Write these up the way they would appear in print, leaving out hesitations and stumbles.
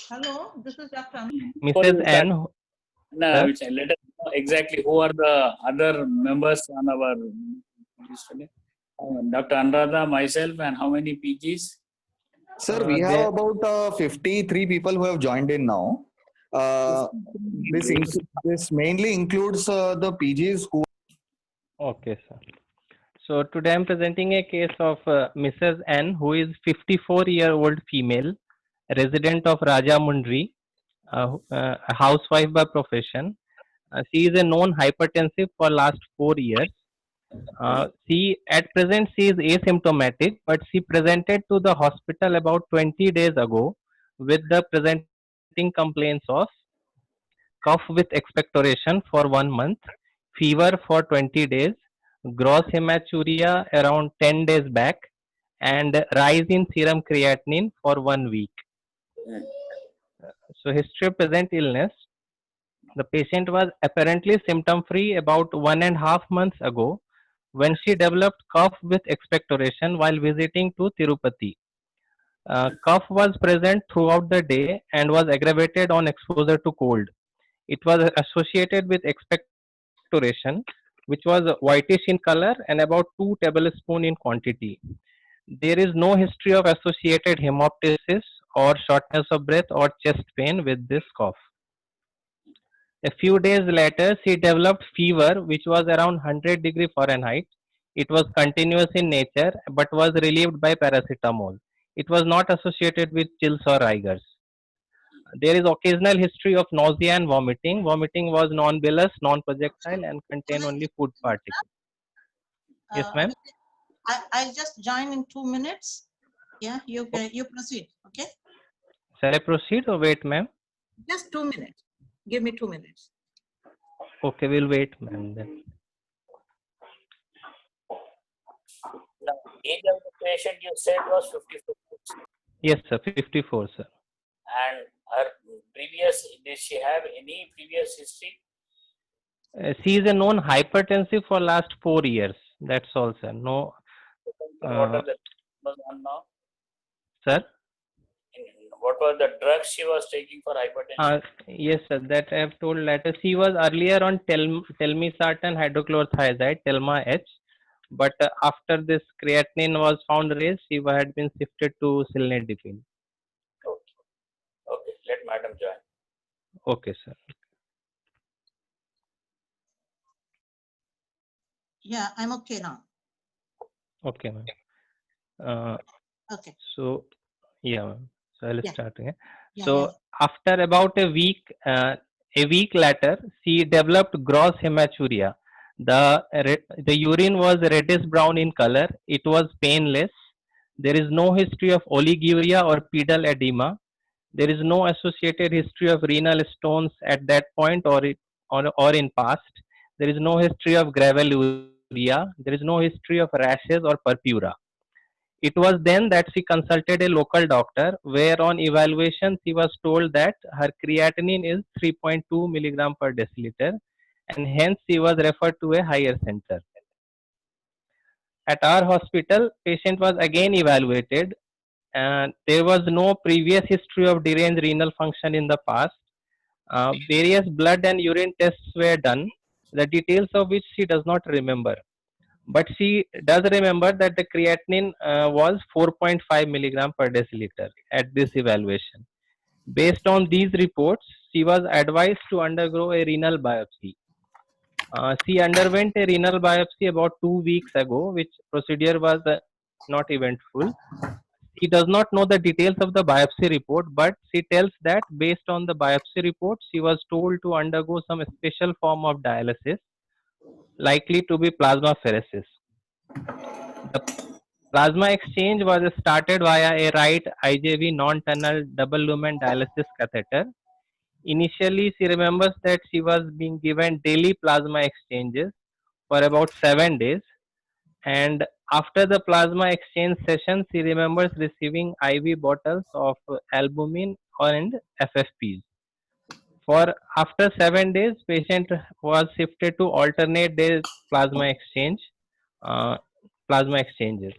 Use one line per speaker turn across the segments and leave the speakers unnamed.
Hello, this is Dr.
Before
Mrs.
you start,
N,
I
sir.
will say, let us know exactly who are the other members on our list today. Dr. Anuradha, myself, and how many PGs?
Sir, we have
There.
about 53 people who have joined in now. This mainly includes the PGs who.
Okay, sir. So today I'm presenting a case of Mrs. N, who is 54-year-old female, resident of Rajamundry, a housewife by profession. She is a known hypertensive for last 4 years. She at present she is asymptomatic, but she presented to the hospital about 20 days ago with the presenting complaints of cough with expectoration for 1 month, fever for 20 days, gross hematuria around 10 days back, and rise in serum creatinine for 1 week. So history of present illness. The patient was apparently symptom free about 1.5 months ago when she developed cough with expectoration while visiting to Tirupati. Cough was present throughout the day and was aggravated on exposure to cold. It was associated with expectoration, which was whitish in color and about 2 tablespoons in quantity. There is no history of associated hemoptysis or shortness of breath or chest pain with this cough. A few days later, she developed fever, which was around 100 degree Fahrenheit. It was continuous in nature, but was relieved by paracetamol. It was not associated with chills or rigors. There is occasional history of nausea and vomiting. Vomiting was non-bilous, non-projectile, and contain only food particles. Yes, ma'am.
I'll just join in 2 minutes. Yeah, you proceed. Okay,
Shall I proceed or wait, ma'am?
just 2 minutes. Give me 2 minutes.
Okay, we'll wait, ma'am. Then.
The age of the patient you said was 54.
Yes, sir. 54, sir.
And her previous, did she have any previous history?
She is a known hypertensive for last 4 years. That's all, sir. No,
What are the was on now?
sir.
What were the drugs she was taking for hypertension?
Yes, sir. That I have told later. She was earlier on telmisartan hydrochlorothiazide, Telma H. But after this creatinine was found raised, she had been shifted to silnidipine.
Okay, let madam join.
Okay, sir.
Yeah, I'm okay now.
Okay, ma'am.
Okay.
So, yeah, ma'am. So I'll
Yeah.
start again.
Yeah,
So after about a week later, she developed gross hematuria. The urine was reddish brown in color. It was painless. There is no history of oliguria or pedal edema. There is no associated history of renal stones at that point or in past. There is no history of graveluria. There is no history of rashes or purpura. It was then that she consulted a local doctor, where on evaluation she was told that her creatinine is 3.2 milligram per deciliter, and hence she was referred to a higher center. At our hospital, patient was again evaluated, and there was no previous history of deranged renal function in the past. Various blood and urine tests were done, the details of which she does not remember. But she does remember that the creatinine was 4.5 milligram per deciliter at this evaluation. Based on these reports, she was advised to undergo a renal biopsy. She underwent a renal biopsy about 2 weeks ago, which procedure was not eventful. She does not know the details of the biopsy report, but she tells that based on the biopsy report, she was told to undergo some special form of dialysis, likely to be plasmapheresis. The plasma exchange was started via a right IJV non-tunnel double lumen dialysis catheter. Initially, she remembers that she was being given daily plasma exchanges for about 7 days, and after the plasma exchange session, she remembers receiving IV bottles of albumin and FFPs. For after 7 days, patient was shifted to alternate day plasma exchange, uh, plasma exchanges.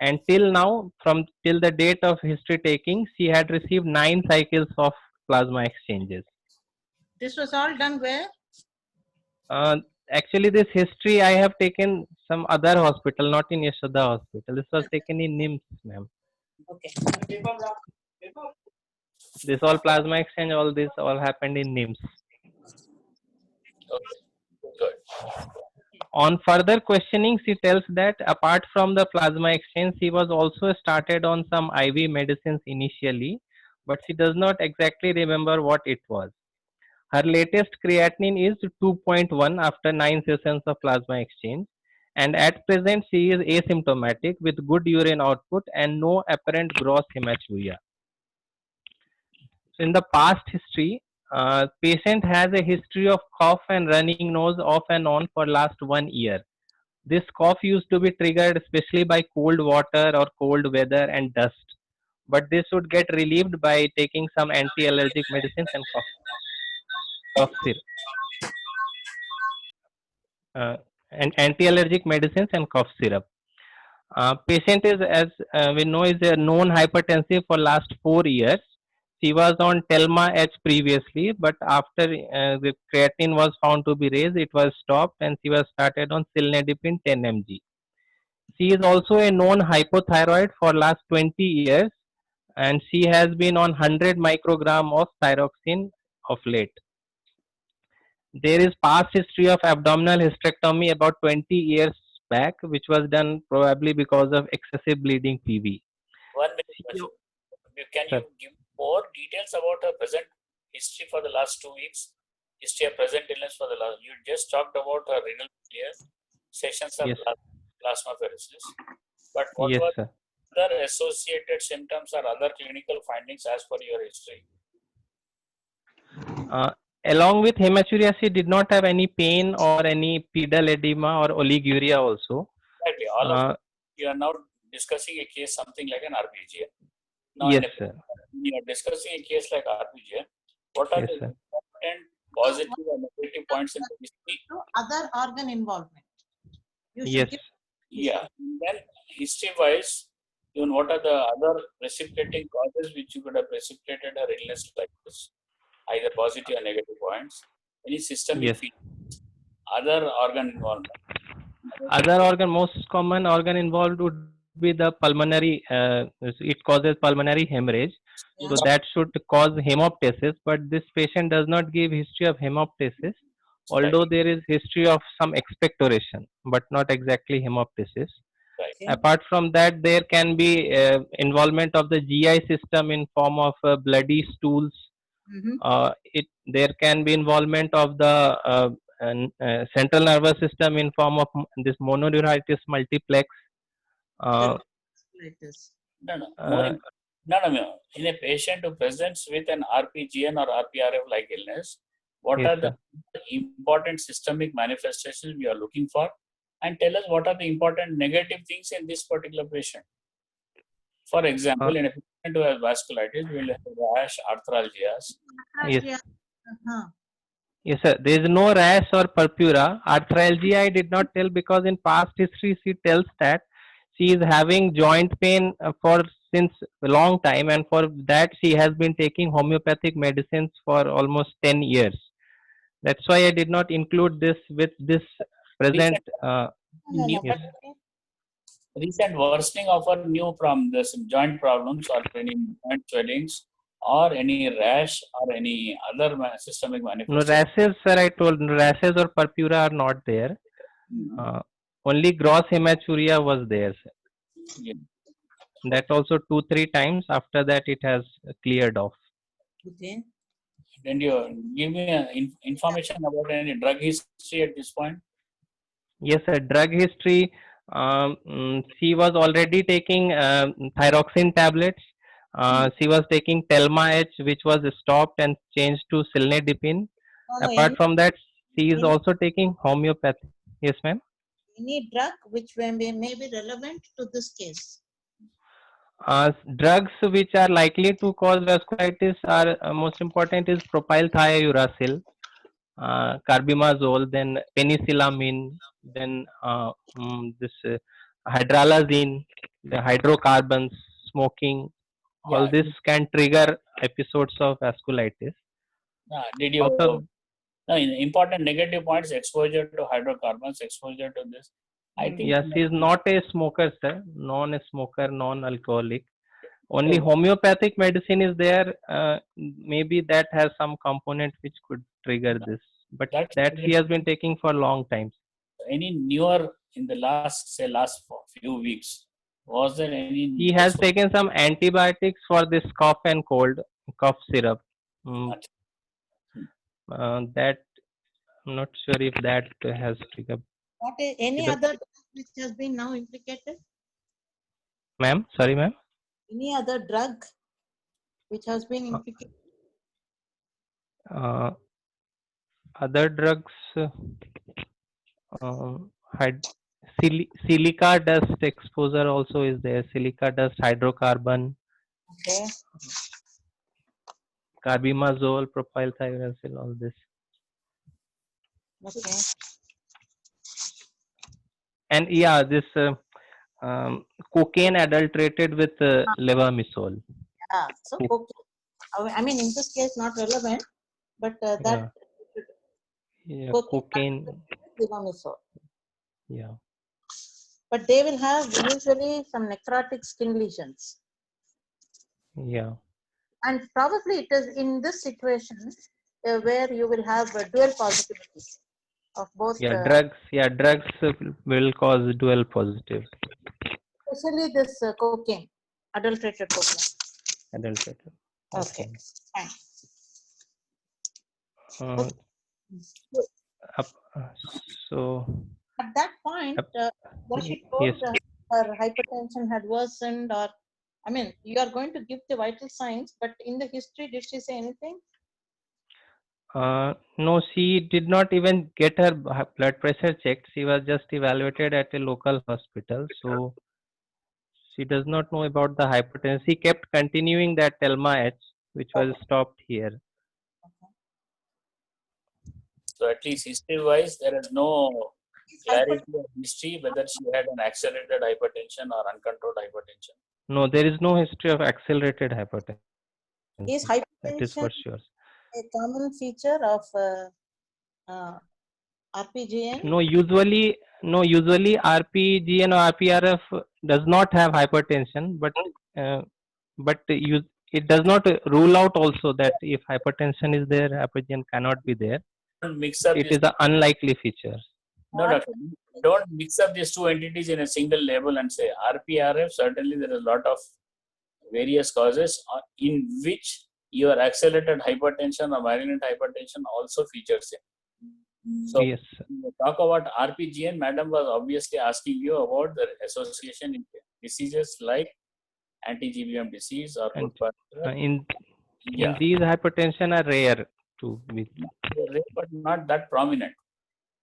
and till now, from till the date of history taking, she had received 9 cycles of plasma exchanges.
This was all done where?
Uh, Actually, this history I have taken some other hospital, not in Yashoda hospital. This was taken in NIMS, ma'am.
Okay.
This all plasma exchange, all this all happened in NIMS.
Okay. Good.
On further questioning, she tells that apart from the plasma exchange, she was also started on some IV medicines initially, but she does not exactly remember what it was. Her latest creatinine is 2.1 after 9 sessions of plasma exchange, and at present she is asymptomatic with good urine output and no apparent gross hematuria. So in the past history, patient has a history of cough and running nose off and on for last 1 year. This cough used to be triggered especially by cold water or cold weather and dust, but this would get relieved by taking some anti-allergic medicines and cough syrup. And anti-allergic medicines and cough syrup. Patient is, as we know, is a known hypertensive for last 4 years. She was on Telma H previously, but after the creatinine was found to be raised, it was stopped and she was started on Cilnidipine 10 mg. She is also a known hypothyroid for last 20 years, and she has been on 100 microgram of thyroxine of late. There is past history of abdominal hysterectomy about 20 years back, which was done probably because of excessive bleeding PV.
1 minute question. Can
Sir.
you give more details about her present history for the last 2 weeks? History of present illness for the last. You just talked about her renal failure, sessions of
Yes.
plasmapheresis. But what
Yes,
were
sir.
other associated symptoms or other clinical findings as per your history?
Along with hematuria, she did not have any pain or any pedal edema or oliguria also.
Exactly. All of
Uh,
you are now discussing a case something like an RPGA. Now,
yes, sir.
when you are discussing a case like RPGA, what are
Yes,
the
sir.
important positive and negative points in the history?
So other organ involvement. You should
Yes.
give
Yeah. Then history-wise, even what are the other precipitating causes which you could have precipitated an illness like this, either positive or negative points? Any systemic
Yes.
features, other organ involvement.
Other organ, most common organ involved would be the pulmonary. It causes pulmonary hemorrhage, so
Yeah.
that should cause hemoptysis. But this patient does not give history of hemoptysis, although there is history of some expectoration, but not exactly hemoptysis.
Right.
Okay.
Apart from that, there can be involvement of the GI system in form of bloody stools. There can be involvement of the central nervous system in form of this mononeuritis multiplex.
Like this.
No, no.
Uh,
No. In a patient who presents with an RPGN or RPRF like illness, what
Yes,
are the important systemic manifestations we are looking for? And tell us what are the important negative things in this particular patient. For example, in a patient who has vasculitis, we will have rash, arthralgias.
Yes.
Uh-huh.
Yes, sir. There is no rash or purpura. Arthralgia I did not tell because in past history she tells that she is having joint pain for since a long time, and for that she has been taking homeopathic medicines for almost 10 years. That's why I did not include this with this present. Yes.
Recent worsening of her new from this joint problems or any joint swellings or any rash or any other systemic
No
manifestation.
rashes, sir. I told no rashes or purpura are not there. Only gross hematuria was there, sir.
Yeah.
That also 2-3 times. After that, it has cleared off.
Okay.
Then you give me information about any drug history at this point.
Yes, sir. Drug history. She was already taking thyroxine tablets. She was taking Telma H, which was stopped and changed to Cilnidipine. Apart from that, she is also taking homeopathy. Yes, ma'am.
Any drug which may be relevant to this case.
Drugs which are likely to cause vasculitis are most important is propylthiouracil, carbimazole, then penicillamine, then this hydralazine. the hydrocarbons, smoking, all
Yeah.
this can trigger episodes of vasculitis.
Did you?
Out of
No, important negative points: exposure to hydrocarbons, exposure to this. I think.
yes, he is not a smoker, sir. Non-smoker, non-alcoholic. Only
Oh.
homeopathic medicine is there. Maybe that has some component which could trigger this. But
That's
that he has been taking for a long time.
any newer in the last few weeks? Was there any?
He has taken some antibiotics for this cough and cold, cough syrup. That I'm not sure if that has triggered.
What is any
Either-
other drug which has been now implicated?
Ma'am, sorry, ma'am.
Any other drug which has been implicated?
Other drugs, silica dust exposure also is there. Silica dust, hydrocarbon,
Okay.
carbimazole, propylthiouracil, all this.
Okay.
And yeah, this cocaine adulterated with levamisole.
So cocaine. I mean, in this case, not relevant, but that
Yeah,
cocaine
cocaine.
levamisole.
Yeah.
But they will have usually some necrotic skin lesions.
Yeah.
And probably it is in this situation where you will have dual positivity of both,
Yeah, drugs. Yeah, drugs will cause dual positive.
especially this cocaine, adulterated cocaine.
Adulterated.
Okay, fine.
So
At that point, was she
yes.
told her hypertension had worsened, or I mean, you are going to give the vital signs, but in the history, did she say anything?
No, she did not even get her blood pressure checked. She was just evaluated at a local hospital. So she does not know about the hypertension. She kept continuing that Telma H, which was stopped here.
So at least history-wise, there is no clarity of history whether she had an accelerated hypertension or uncontrolled hypertension.
No, there is no history of accelerated hypertension.
Is
That is
hypertension
for sure.
a common feature of RPGN?
No, usually RPGN or RPRF does not have hypertension, but it does not rule out also that if hypertension is there, hypertension cannot be there.
Don't mix up
It
these,
is an unlikely feature.
no, doctor. Don't mix up these two entities in a single label and say RPRF. Certainly, there is a lot of various causes in which your accelerated hypertension or malignant hypertension also features in. So,
Yes.
when we talk about RPGN, madam was obviously asking you about the association in diseases like anti-GBM disease or
And,
Woodbury.
in
Yeah,
these hypertension are rare to be.
they're rare, but not that prominent.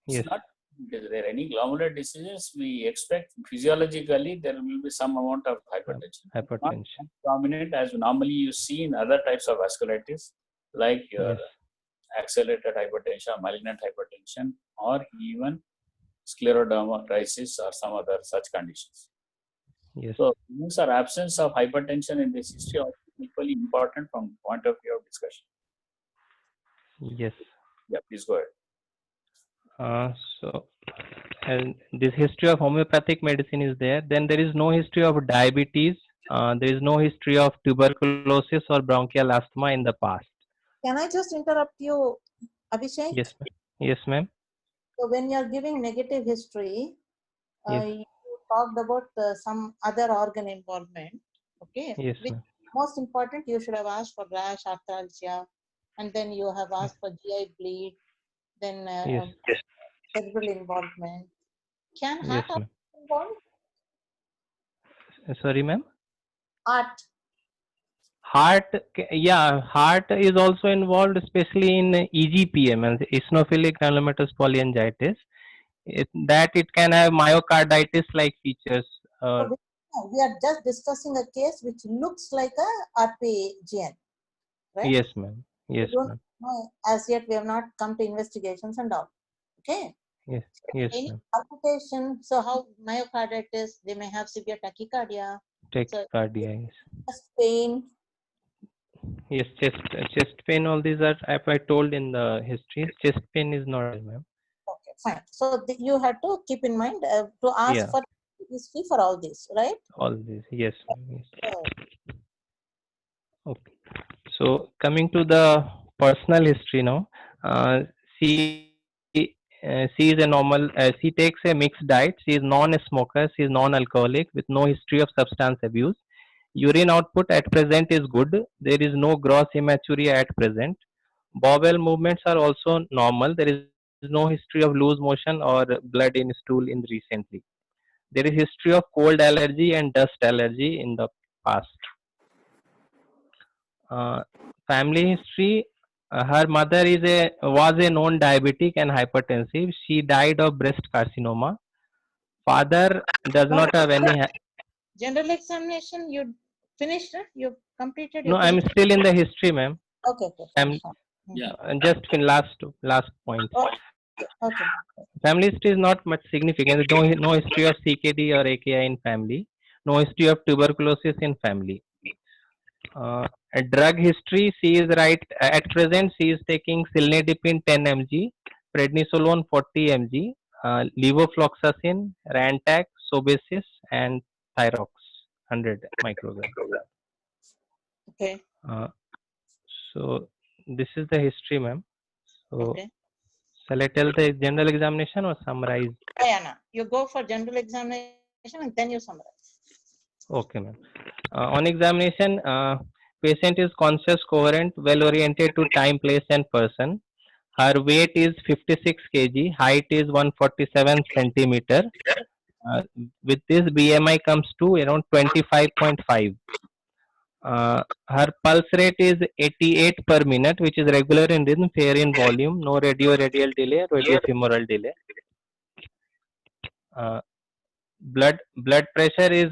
Yes.
It's not because there are any glomerular diseases. We expect physiologically there will be some amount of hypertension. Not
Hypertension.
prominent as normally you see in other types of vasculitis, like your
Yes.
accelerated hypertension, malignant hypertension, or even scleroderma crisis or some other such conditions.
Yes.
So, presence or absence of hypertension in this history are equally important from point of view of discussion.
Yes.
Yeah, please go ahead.
So, and this history of homeopathic medicine is there. Then there is no history of diabetes. There is no history of tuberculosis or bronchial asthma in the past.
Can I just interrupt you, Abhishek?
Yes, ma'am. Yes, ma'am.
So when you are giving negative history,
Yes.
you talked about some other organ involvement. Okay.
Yes,
Which
ma'am.
most important, you should have asked for rash, arthralgia, and then you have asked for GI bleed, then
Yes.
cerebral involvement. Can
Yes,
heart
ma'am.
be involved?
Sorry, ma'am.
Heart.
Heart is also involved, especially in EGPM, and eosinophilic granulomatous polyangiitis. It can have myocarditis-like features.
So we are just discussing a case which looks like a RPGN, right?
Yes, ma'am. Yes,
We don't
ma'am.
know as yet. We have not come to investigations and all. Okay.
Yes, yes,
Any
ma'am.
palpitation, so how myocarditis, they may have severe tachycardia, so
Tachycardia, yes.
chest pain.
Yes, chest pain, all these are, I told in the history, chest pain is not there, ma'am.
Okay, fine. So you have to keep in mind to ask
Yeah,
for history for all this, right?
all these, yes, ma'am, yes.
Oh,
Okay. So coming to the personal history now, she she is a normal. She takes a mixed diet. She is non-smoker. She is non-alcoholic with no history of substance abuse. Urine output at present is good. There is no gross hematuria at present. Bowel movements are also normal. There is no history of loose motion or blood in stool in recently. There is history of cold allergy and dust allergy in the past. Uh, Family history: her mother is a was a known diabetic and hypertensive. She died of breast carcinoma. Father does
no,
not have any.
general examination, you finished it? You completed,
No,
you
I'm
finished?
still in the history, ma'am.
Okay, okay, fine,
I'm
fine.
Yeah.
just in last points.
Okay, okay.
Family history is not much significant. No history of CKD or AKI in family. No history of tuberculosis in family. A drug history, she is right at present. She is taking cilnidipine 10 mg, prednisolone 40 mg, levofloxacin, Rantac, Sobesis, and Thyrox 100 microgram.
Okay,
Uh, so this is the history, ma'am. So
okay.
shall I tell the general examination or summarize?
Diana, you go for general examination and then you summarize.
Okay, ma'am. On examination, patient is conscious, coherent, well oriented to time, place, and person. Her weight is 56 kg, height is 147 centimeter. Uh, with this, BMI comes to around 25.5. Her pulse rate is 88 per minute, which is regular in rhythm, fair in volume, no radio-radial delay, radiofemoral delay. Uh, blood pressure is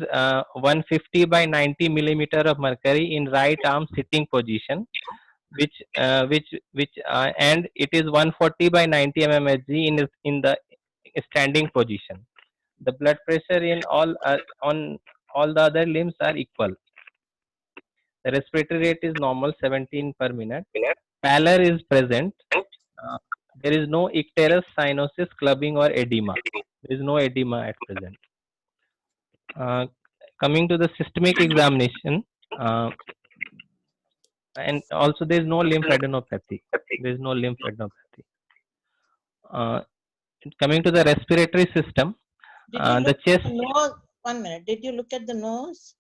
150 by 90 millimeter of mercury in right arm sitting position, which and it is 140 by 90 mmHg in the standing position. The blood pressure in on all the other limbs are equal. The respiratory rate is normal, 17 per minute. Pallor is present. Uh, there is no icterus, cyanosis, clubbing, or edema. There is no edema at present. Coming to the systemic examination, uh, and also there is no lymphadenopathy. There is no lymphadenopathy. Uh, Coming to the respiratory system,
Did you
the
look at
chest.
the nose? 1 minute. Did you look at the nose?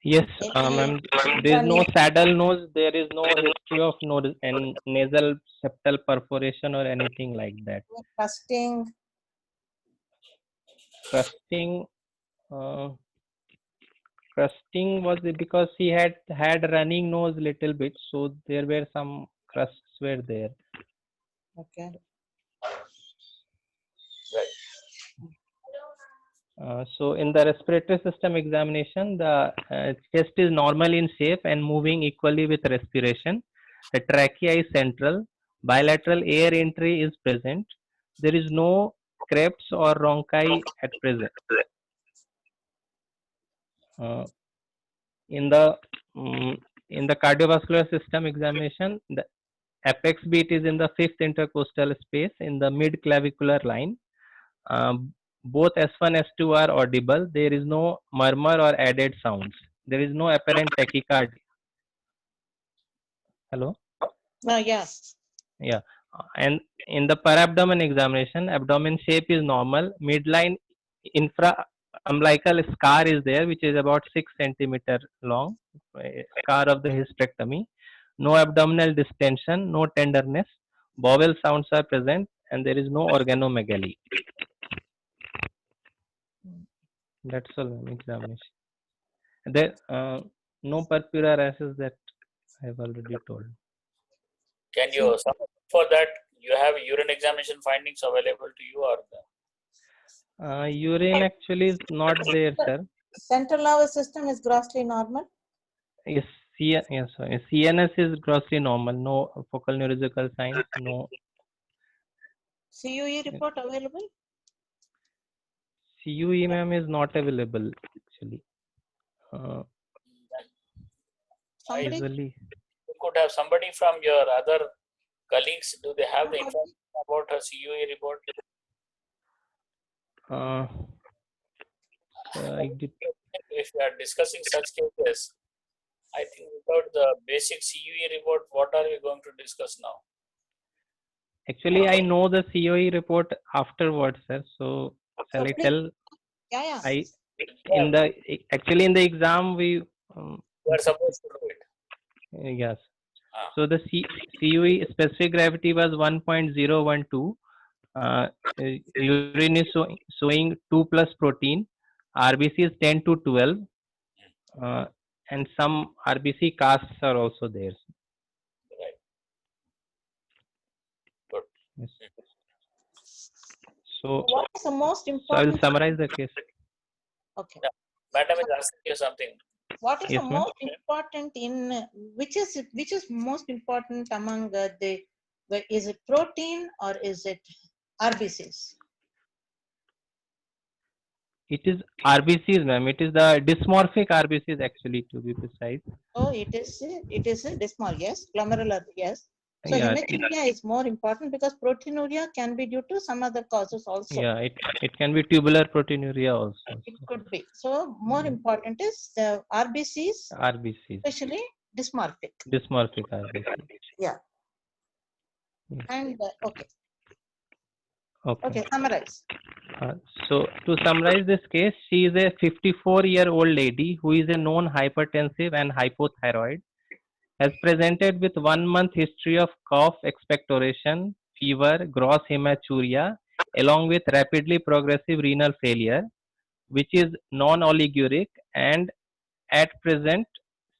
Yes,
Any
ma'am. There is no saddle nose. There is no history of nose and nasal septal perforation or anything like that.
crusting?
Crusting, uh, crusting was because he had running nose little bit, so there were some crusts were there.
Okay.
So in the respiratory system examination, the chest is normal in shape and moving equally with respiration. The trachea is central. Bilateral air entry is present. There is no creps or rhonchi at present. Uh, in the um, in the cardiovascular system examination, the apex beat is in the fifth intercostal space in the mid clavicular line. Both S1 S2 are audible. There is no murmur or added sounds. There is no apparent tachycardia. Hello?
No, yeah.
Yeah. And in the parabdomen examination, abdomen shape is normal. Midline infra umbilical scar is there, which is about 6 centimeter long, scar of the hysterectomy. No abdominal distension, no tenderness. Bowel sounds are present, and there is no organomegaly. That's all examination. There, no purpura rashes that I have already told.
Can you for that you have urine examination findings available to you or
Urine actually is not there, sir.
Central nervous system is grossly normal.
Yes, yes, sorry. CNS is grossly normal. No focal neurological signs. No.
CUE report available?
CUE ma'am is not available actually.
Somebody,
Usually,
You could have somebody from your other colleagues. Do they have the
Somebody.
information about her CUE report?
uh, I did.
If we are discussing such cases, I think without the basic CUE report, what are we going to discuss now?
Actually, I know the COE report afterwards, sir. So shall
So
I
please-
tell?
yeah.
I in the actually in the exam we
We are supposed to do it.
yes.
Ah.
So the CUE specific gravity was 1.012. Urine is showing 2 plus protein. RBC is 10 to 12. And some RBC casts are also there.
Right. Good.
Yes. So,
What is the most
so I will
important?
summarize the case.
Okay.
Madam is asking you something.
What is
Yes,
the
ma'am.
most important in which is most important among is it protein or is it RBCs?
It is RBCs, ma'am. It is the dysmorphic RBCs actually, to be precise.
Oh, it is a dismal, yes, glomerular, yes. So
Yeah,
hematuria is more important because proteinuria can be due to some other causes also.
yeah. It can be tubular proteinuria also.
It could be. So more important is the RBCs,
RBCs,
especially dysmorphic.
dysmorphic RBC.
Yeah.
Yes.
And okay,
Okay.
summarize.
So to summarize this case, she is a 54-year-old lady who is a known hypertensive and hypothyroid, has presented with 1 month history of cough, expectoration, fever, gross hematuria, along with rapidly progressive renal failure, which is non-oliguric, and at present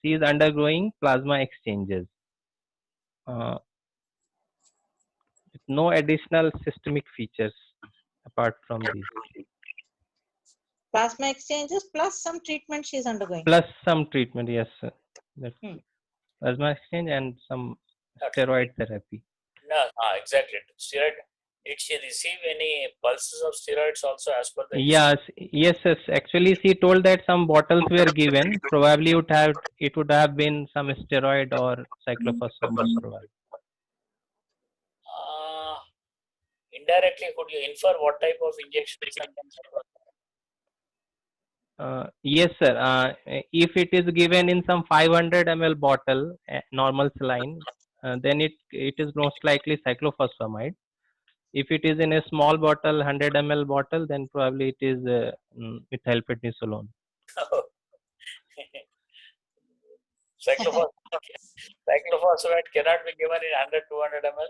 she is undergoing plasma exchanges. With no additional systemic features apart from these.
Plasma exchanges plus some treatment she is undergoing.
Plus some treatment, yes, sir. That's
Hmm.
plasma exchange and some steroid therapy.
No, exactly. Steroid. Did she receive any pulses of steroids also as per the?
Yes, yes. Actually, she told that some bottles were given. Probably it would have been some steroid or cyclophosphamide provided.
Indirectly, could you infer what type of injections and
Yes, sir. If it is given in some 500 ml bottle, normal saline, then it is most likely cyclophosphamide. If it is in a small bottle, 100 ml bottle, then probably it is methylprednisolone.
cyclophosphamide cannot be given in 100-200 ml?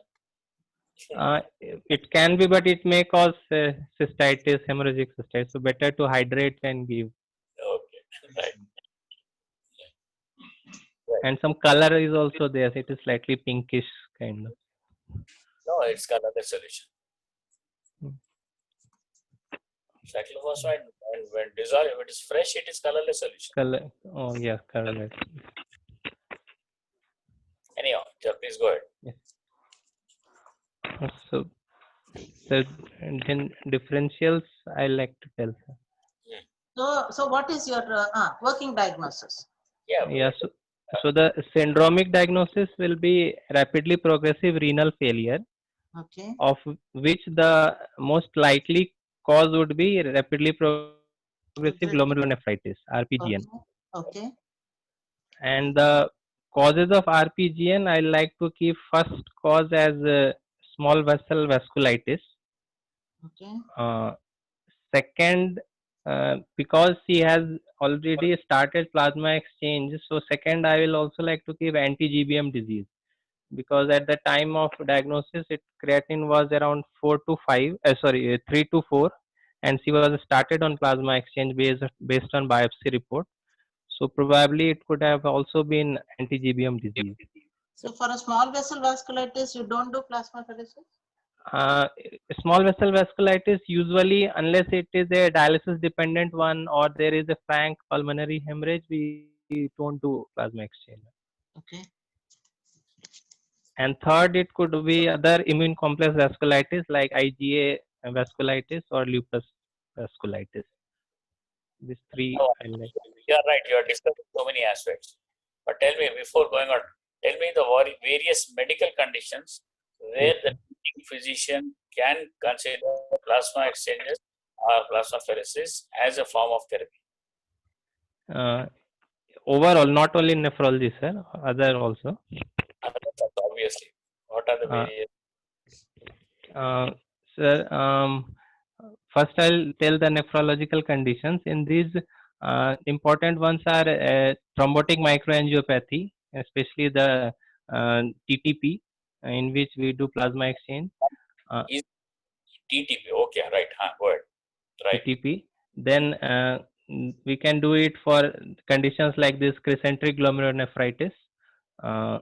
It can be, but it may cause cystitis, hemorrhagic cystitis. So better to hydrate and give.
Okay, right.
And some color is also there. It is slightly pinkish kind of.
No, it's colorless solution.
Hmm.
Cyclophosphamide, when dissolved, if it is fresh, it is colorless solution.
Color. Oh yeah, colorless.
Anyhow, please go ahead.
Yes. So the then differentials I like to tell.
So what is your working diagnosis?
Yeah. So the syndromic diagnosis will be rapidly progressive renal failure,
Okay.
of which the most likely cause would be rapidly progressive glomerulonephritis, RPGN.
Okay.
And the causes of RPGN, I like to keep first cause as small vessel vasculitis.
Okay.
Second, because she has already started plasma exchange, so second I will also like to keep anti-GBM disease, because at the time of diagnosis, creatinine was around 3 to 4, and she was started on plasma exchange based on biopsy report. So probably it could have also been anti-GBM disease.
So for a small vessel vasculitis, you don't do plasmapheresis?
Small vessel vasculitis, usually unless it is a dialysis dependent one or there is a frank pulmonary hemorrhage, we don't do plasma exchange.
Okay.
And third, it could be other immune complex vasculitis like IgA vasculitis or lupus vasculitis. These three
No,
I like.
you are right. You are discussing so many aspects. But tell me, before going on, tell me the various medical conditions where
Yes,
the
sir.
treating physician can consider plasma exchanges or plasmapheresis as a form of therapy.
Uh, Overall, not only nephrology, sir, other also.
Obviously, what are the
Uh,
various?
uh, Sir, first I'll tell the nephrological conditions. In these, important ones are thrombotic microangiopathy, especially the TTP, in which we do plasma exchange.
Is TTP? Okay, right. Go ahead. Right.
TTP. Then we can do it for conditions like this crescentic glomerulonephritis. Uh,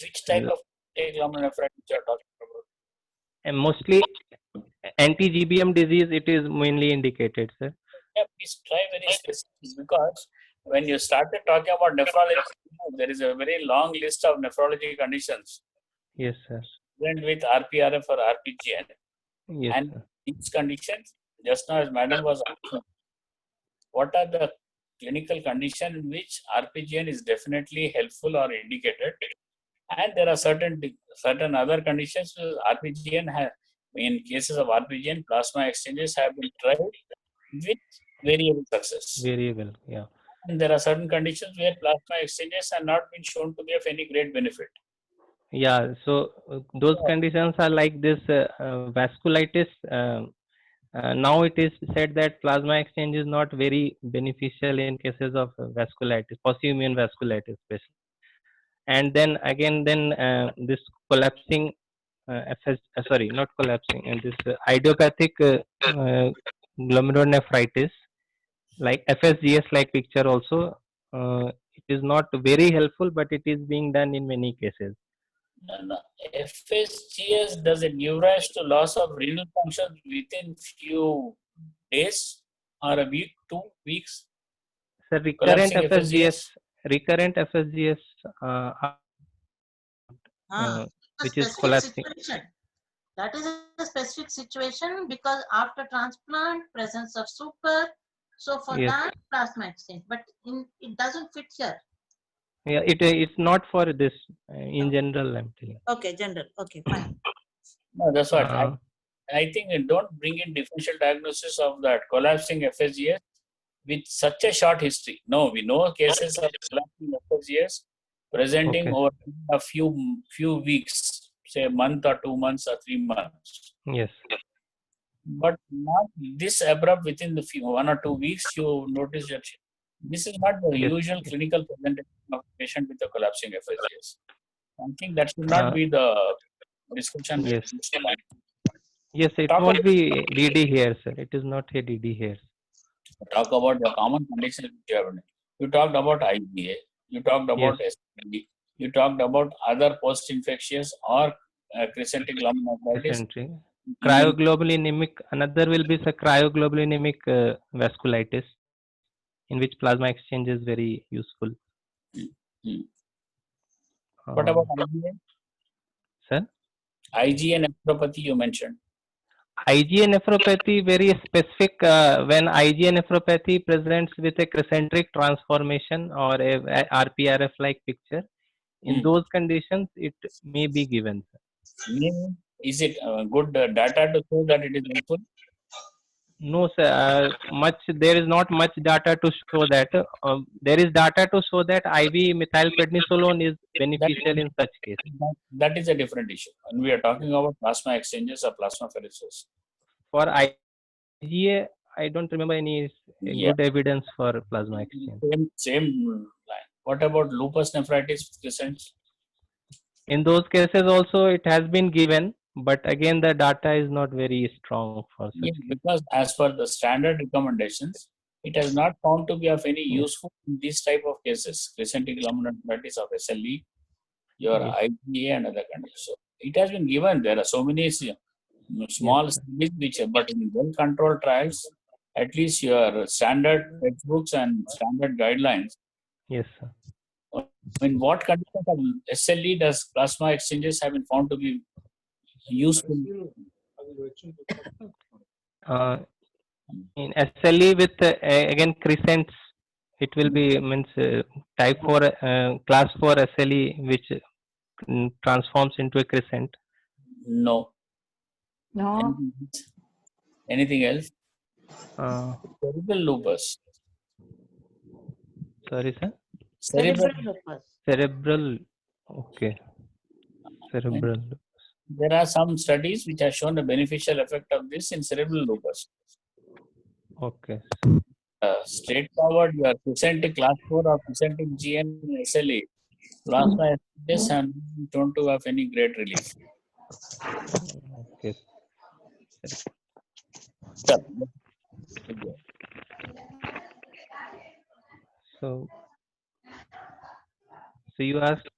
Which type of glomerulonephritis you are talking about?
and mostly anti-GBM disease, it is mainly indicated, sir.
Yeah, please try very specific because when you started talking about nephrology, there is a very long list of nephrology conditions
Yes, sir.
present with RPRF or RPGN.
Yes,
And
sir.
these conditions, just now as madam was asking, what are the clinical condition in which RPGN is definitely helpful or indicated? And there are certain other conditions where RPGN have, in cases of RPGN, plasma exchanges have been tried with variable success.
Variable, yeah.
And there are certain conditions where plasma exchanges have not been shown to be of any great benefit.
Yeah, so those conditions are like this vasculitis. Now it is said that plasma exchange is not very beneficial in cases of vasculitis, possible vasculitis especially. And then again, then this collapsing sorry, not collapsing, and this idiopathic glomerulonephritis, like FSGS like picture also, it is not very helpful, but it is being done in many cases.
No. FSGS, does it give rise to loss of renal function within few days or a week, 2 weeks?
So recurrent
Collapsing
FSGS,
FSGS?
recurrent FSGS,
Ah, a
which is
specific
collapsing.
situation. That is a specific situation because after transplant, presence of super. So for
Yes.
that, plasma exchange. But it doesn't fit here.
Yeah, it's not for this in general. I'm telling.
Okay, general. Okay, fine.
No, that's what.
Uh,
I think it don't bring in differential diagnosis of that collapsing FSGS with such a short history. No, we know cases of collapsing FSGS presenting
Okay.
over a few weeks, say a month or 2 months or 3 months.
Yes.
But not this abrupt within the 1 or 2 weeks. You notice that this is not the
Yes.
usual clinical presentation of a patient with a collapsing FSGS. I think that should not be the discussion.
Yes. Yes, it
Talk
won't
about,
be DD here, sir. It is not a DD here.
talk about the common conditions which you have. You talked about IgA. You talked about SPG. You talked about other post-infectious or crescentic glomerulonephritis.
Dysentery. Cryoglobulinic. Another will be the cryoglobulinic vasculitis, in which plasma exchange is very useful.
What about IgA?
Sir?
IgA nephropathy you mentioned.
IgA nephropathy, very specific when IgA nephropathy presents with a crescentic transformation or a RPRF like picture. In those conditions, it may be given.
Is it good data to show that it is helpful?
No, sir. There is not much data to show that. There is data to show that IV methylprednisolone is beneficial in such cases.
That is a different issue. When we are talking about plasma exchanges or plasmapheresis.
For IgA, I don't remember any good evidence for plasma exchange.
Same line. What about lupus nephritis crescents?
In those cases also it has been given, but again the data is not very strong for such cases.
Because as per the standard recommendations, it has not found to be of any useful in these type of cases, crescentic glomerulonephritis of SLE, your IgA and other conditions. So it has been given. There are so many small studies which, but in well-controlled trials, at least your standard textbooks and standard guidelines.
Yes, sir.
In what conditions of SLE does plasma exchanges have been found to be useful?
In SLE with again crescents, it will be means type 4 class 4 SLE which transforms into a crescent.
No.
No.
Anything else?
Uh,
Cerebral lupus.
sorry, sir.
Cerebral.
Cerebral lupus.
Cerebral. Okay. Cerebral.
There are some studies which have shown a beneficial effect of this in cerebral lupus.
Okay.
Straightforward, you are presenting class 4 or presenting GN SLE. Plasma exchanges and don't to have any great relief.
Okay.
Sure.
So you asked.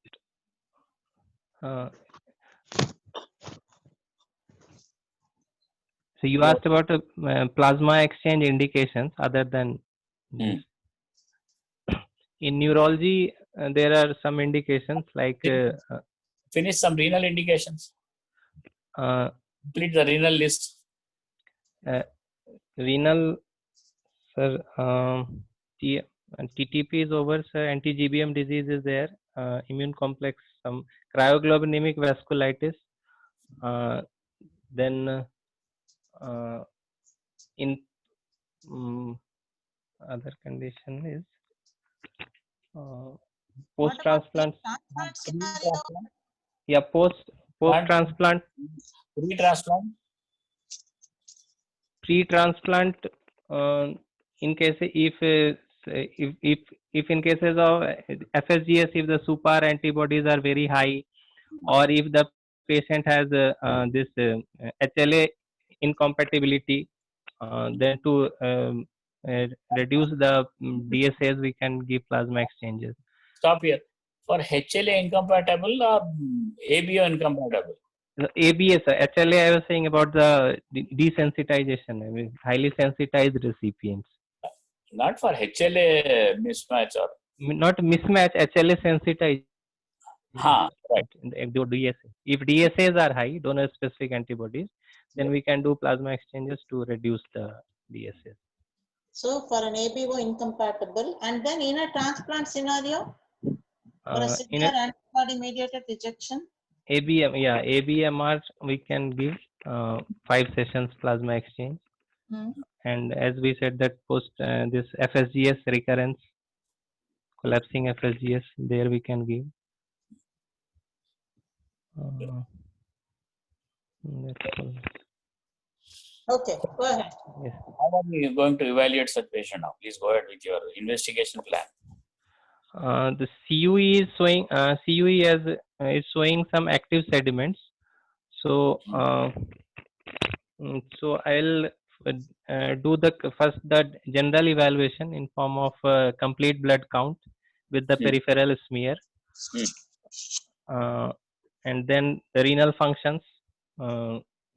So you asked about plasma exchange indications other than this. In neurology, there are some indications like
Finish some renal indications. Complete the renal list.
Renal, sir. TTP is over, sir. Anti-GBM disease is there. Immune complex, some cryoglobulinic vasculitis. Then in other condition is post transplant. Yeah, post transplant. Pre-transplant. In case if in cases of FSGS, if the super antibodies are very high, or if the patient has this HLA incompatibility, then to reduce the DSAs, we can give plasma exchanges.
Stop here. For HLA incompatible or ABO incompatible?
ABS, HLA, I was saying about the desensitization, I mean, highly sensitized recipients.
Not for HLA mismatch or?
Not mismatch, HLA sensitized.
Right.
If DSAs are high, donor specific antibodies, then we can do plasma exchanges to reduce the DSAs.
So for an ABO incompatible, and then in a transplant scenario, for a severe antibody mediated rejection?
ABMR we can give 5 sessions plasma exchange. And as we said that post this FSGS recurrence, collapsing FSGS, there we can give.
Okay, go ahead.
Yes.
How are you going to evaluate such patient now? Please go ahead with your investigation plan.
The CUE is showing is showing some active sediments. So so I'll do the general evaluation in form of complete blood count with the peripheral smear, and then the renal functions,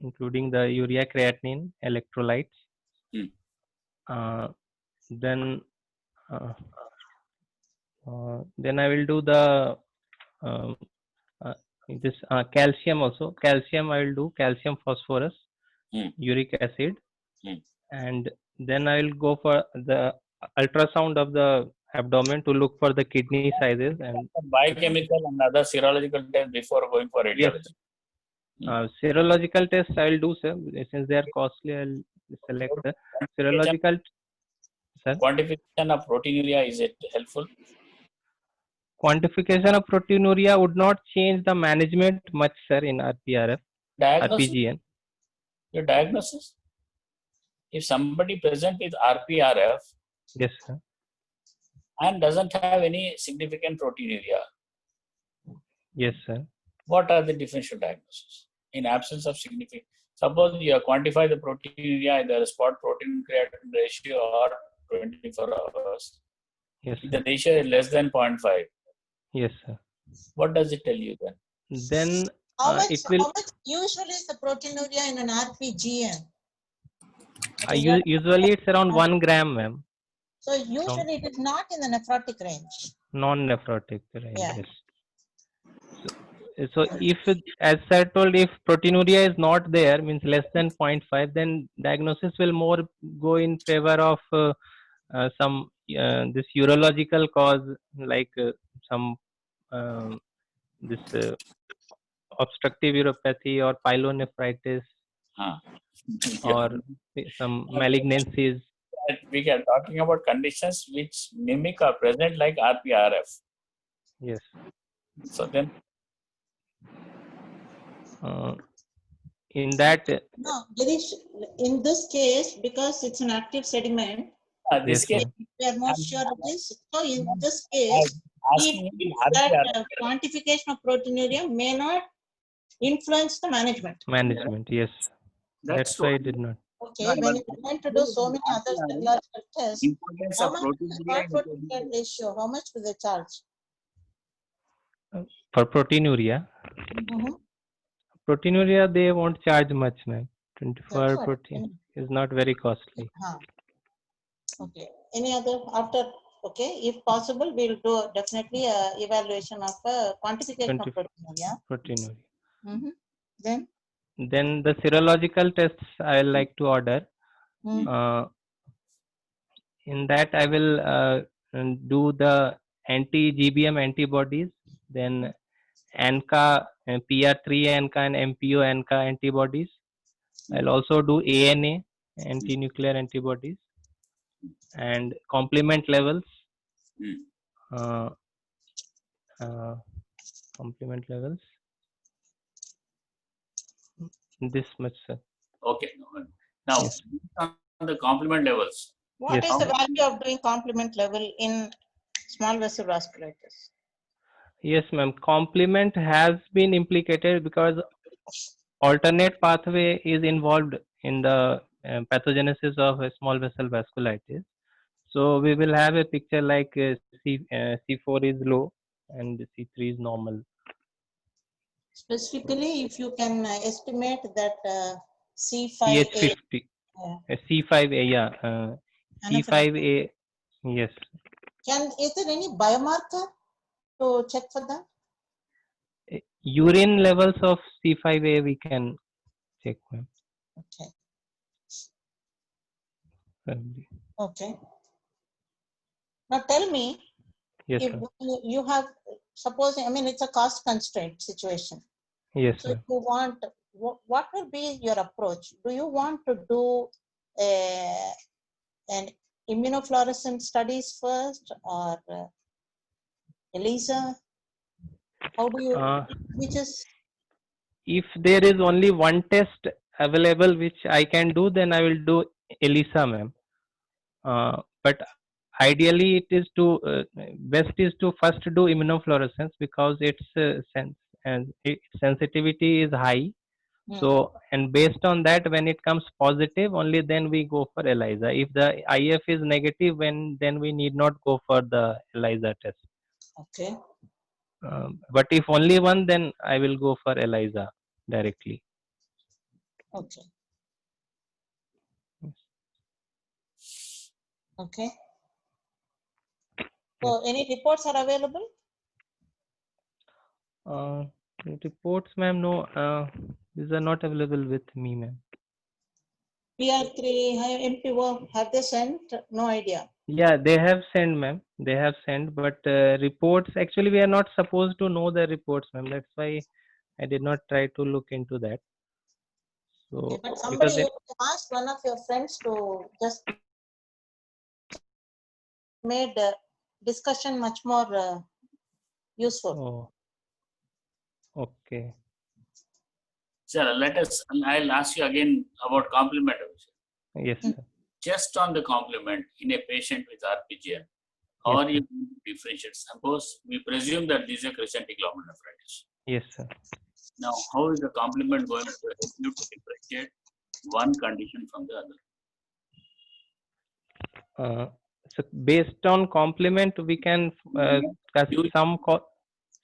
including the urea, creatinine, electrolytes. Then I will do the this calcium also. Calcium I will do calcium phosphorus, uric acid, and then I will go for the ultrasound of the abdomen to look for the kidney sizes and
biochemical and other serological tests before going for radiology.
Yes. Serological tests I will do, sir. Since they are costly, I will select the serological. Sir?
Quantification of proteinuria, is it helpful?
Quantification of proteinuria would not change the management much, sir, in RPRF, RPGN.
Your diagnosis? If somebody present with RPRF,
yes, sir,
and doesn't have any significant proteinuria,
yes, sir,
what are the differential diagnoses? In absence of significant, suppose you quantify the proteinuria, either spot protein creatinine ratio or 24 hours.
Yes,
if the ratio is less than 0.5.
Yes, sir.
What does it tell you then?
Then
how much usually is the proteinuria in an RPGN?
Usually it's around 1 gram, ma'am.
So usually it is not in the nephrotic range.
Non-nephrotic range.
Yeah.
Yes. So if, as sir told, if proteinuria is not there, means less than 0.5, then diagnosis will more go in favor of some this urological cause, like some this obstructive uropathy or pyelonephritis
Ah.
or some malignancies.
We are talking about conditions which mimic or present like RPRF.
Yes.
So then,
In that,
No, Girish, in this case, because it's an active sediment,
this
yes,
case,
sir.
we are more sure of this. So in this case,
asking
we
in
that
RPRF.
quantification of proteinuria may not influence the management.
Management, yes. That's why I did not.
Okay, when you're going to do so many other serological tests,
Importance
how
of
much
proteinuria.
protein ratio, how much do they charge?
For proteinuria,
Mhm.
proteinuria they won't charge much, ma'am.
That's
24
what.
protein is not very costly.
Okay. Any other after? Okay, if possible, we'll do definitely a evaluation of quantification of
20
proteinuria.
proteinuria.
Then.
Then the serological tests I will like to order.
Mm.
In that I will do the anti-GBM antibodies, then ANCA, PR3 ANCA and MPO ANCA antibodies. I'll also do ANA, anti-nuclear antibodies, and complement levels. Complement levels. This much, sir.
Okay. Now,
Yes.
on the complement levels.
What
Yes,
is the
sir.
value of doing complement level in small vessel vasculitis?
Yes, ma'am. Complement has been implicated because alternate pathway is involved in the pathogenesis of a small vessel vasculitis. So we will have a picture like C4 is low and C3 is normal.
Specifically, if you can estimate that C5A,
CH50, C5A, yeah. C5A, yes.
is there any biomarker to check for that?
Urine levels of C5A we can check, ma'am.
Okay.
Probably.
Okay. Now tell me,
Yes,
if
ma'am.
you have, supposing, I mean, it's a cost constraint situation.
Yes,
So
ma'am.
if you want, what will be your approach? Do you want to do an immunofluorescent studies first or ELISA? How do you, which is?
If there is only one test available which I can do, then I will do ELISA, ma'am. But ideally, it is to best is to first do immunofluorescence because its sensitivity is high. So, and based on that, when it comes positive, only then we go for ELISA. If the IF is negative, then we need not go for the ELISA test.
Okay.
But if only one, then I will go for ELISA directly.
Okay. Okay. So, any reports are available?
Reports, ma'am, no. These are not available with me, ma'am.
PR3, MPO, have they sent? No idea.
Yeah, they have sent, ma'am. They have sent, but reports, actually, we are not supposed to know the reports, ma'am. That's why I did not try to look into that. So,
Okay, but somebody,
because
you asked one of your friends to just made discussion much more useful.
Oh, okay.
Sir, I'll ask you again about complement.
Yes, sir.
Just on the complement in a patient with RPGN, how are you going to differentiate? Suppose we presume that this is a crescentic glomerulonephritis.
Yes, sir.
Now, how is the complement going to help you to differentiate one condition from the other?
So based on complement, we can some.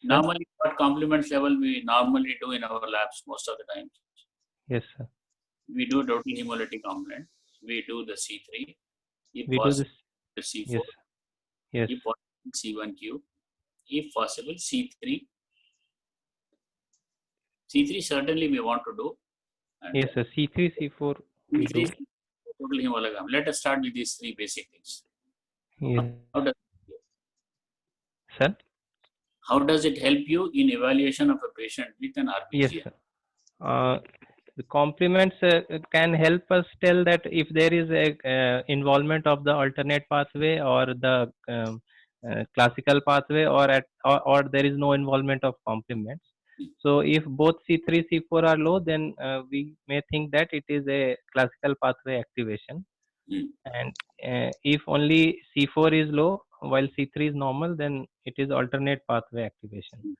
Normally, what complement level we normally do in our labs most of the time?
Yes, sir.
We do total hemolytic complement. We do the C3.
We do this.
C4,
Yes. Yes.
if possible C1q, if possible C3. C3 certainly we want to do. And
Yes, sir. C3, C4 we do.
C3 total hemoglobin. Let us start with these three basic things.
Yes.
How does,
Sir?
how does it help you in evaluation of a patient with an
Yes,
RBGN?
sir. The complements can help us tell that if there is a involvement of the alternate pathway or the classical pathway, or there is no involvement of complements. So if both C3, C4 are low, then we may think that it is a classical pathway activation. And if only C4 is low while C3 is normal, then it is alternate pathway activation.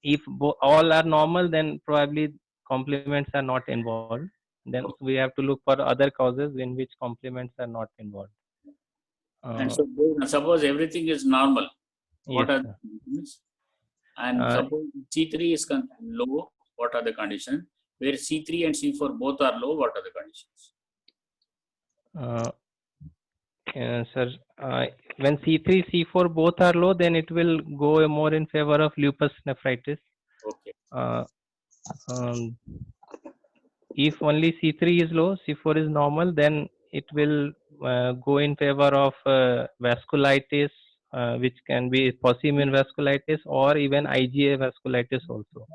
If all are normal, then probably complements are not involved. Then we have to look for other causes in which complements are not involved.
And so suppose everything is normal, what
Yes,
are the conditions? And suppose C3 is low, what are the conditions? Where C3 and C4 both are low, what are the conditions?
Sir, when C3, C4 both are low, then it will go more in favor of lupus nephritis.
Okay.
If only C3 is low, C4 is normal, then it will go in favor of vasculitis, which can be Pacemain vasculitis or even IgA vasculitis also.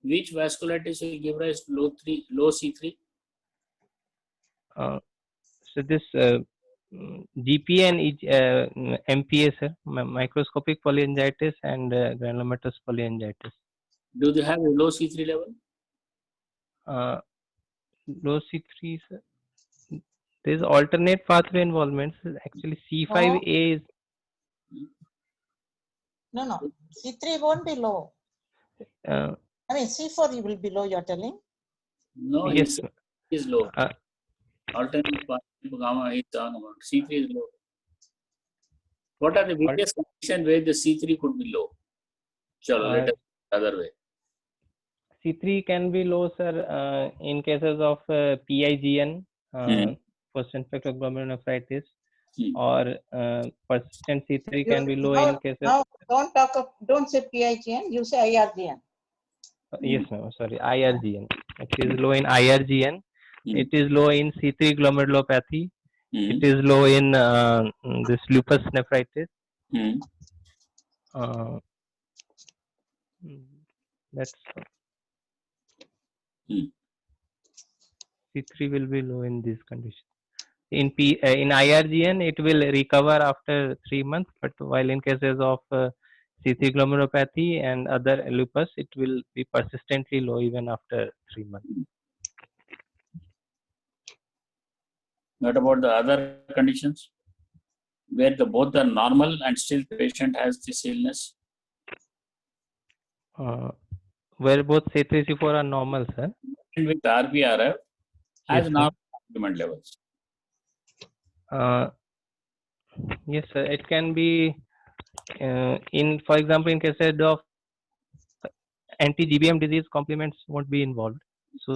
Which vasculitis will give rise to low C3?
So this GP and MPA, sir, microscopic polyangiitis and granulomatous polyangiitis.
Do they have a low C3 level?
Low C3, sir. There is alternate pathway involvement. Actually, C5A is.
No. C3 won't be low. I mean, C4 will be low, you're telling?
No,
yes,
is low. Alternate pathway gamma is talking about. C3 is low. What are the various conditions where the C3 could be low? Chalo, let us other way.
C3 can be low, sir, in cases of PIGN, first infected glomerulonephritis, or persistent C3 can be low in cases.
Now, don't say PIGN, you say IRGN.
Yes, no, sorry, IRGN. It is low in IRGN. It is low in C3 glomerulopathy. It is low in this lupus nephritis. That's C3 will be low in these conditions. In IRGN, it will recover after 3 months, but while in cases of C3 glomerulopathy and other lupus, it will be persistently low even after 3 months.
What about the other conditions where both are normal and still the patient has this illness?
Where both C3, C4 are normal, sir.
And with RBRF has
Yes,
normal complement levels.
Yes, sir. It can be for example, in cases of anti-GBM disease, complements won't be involved. So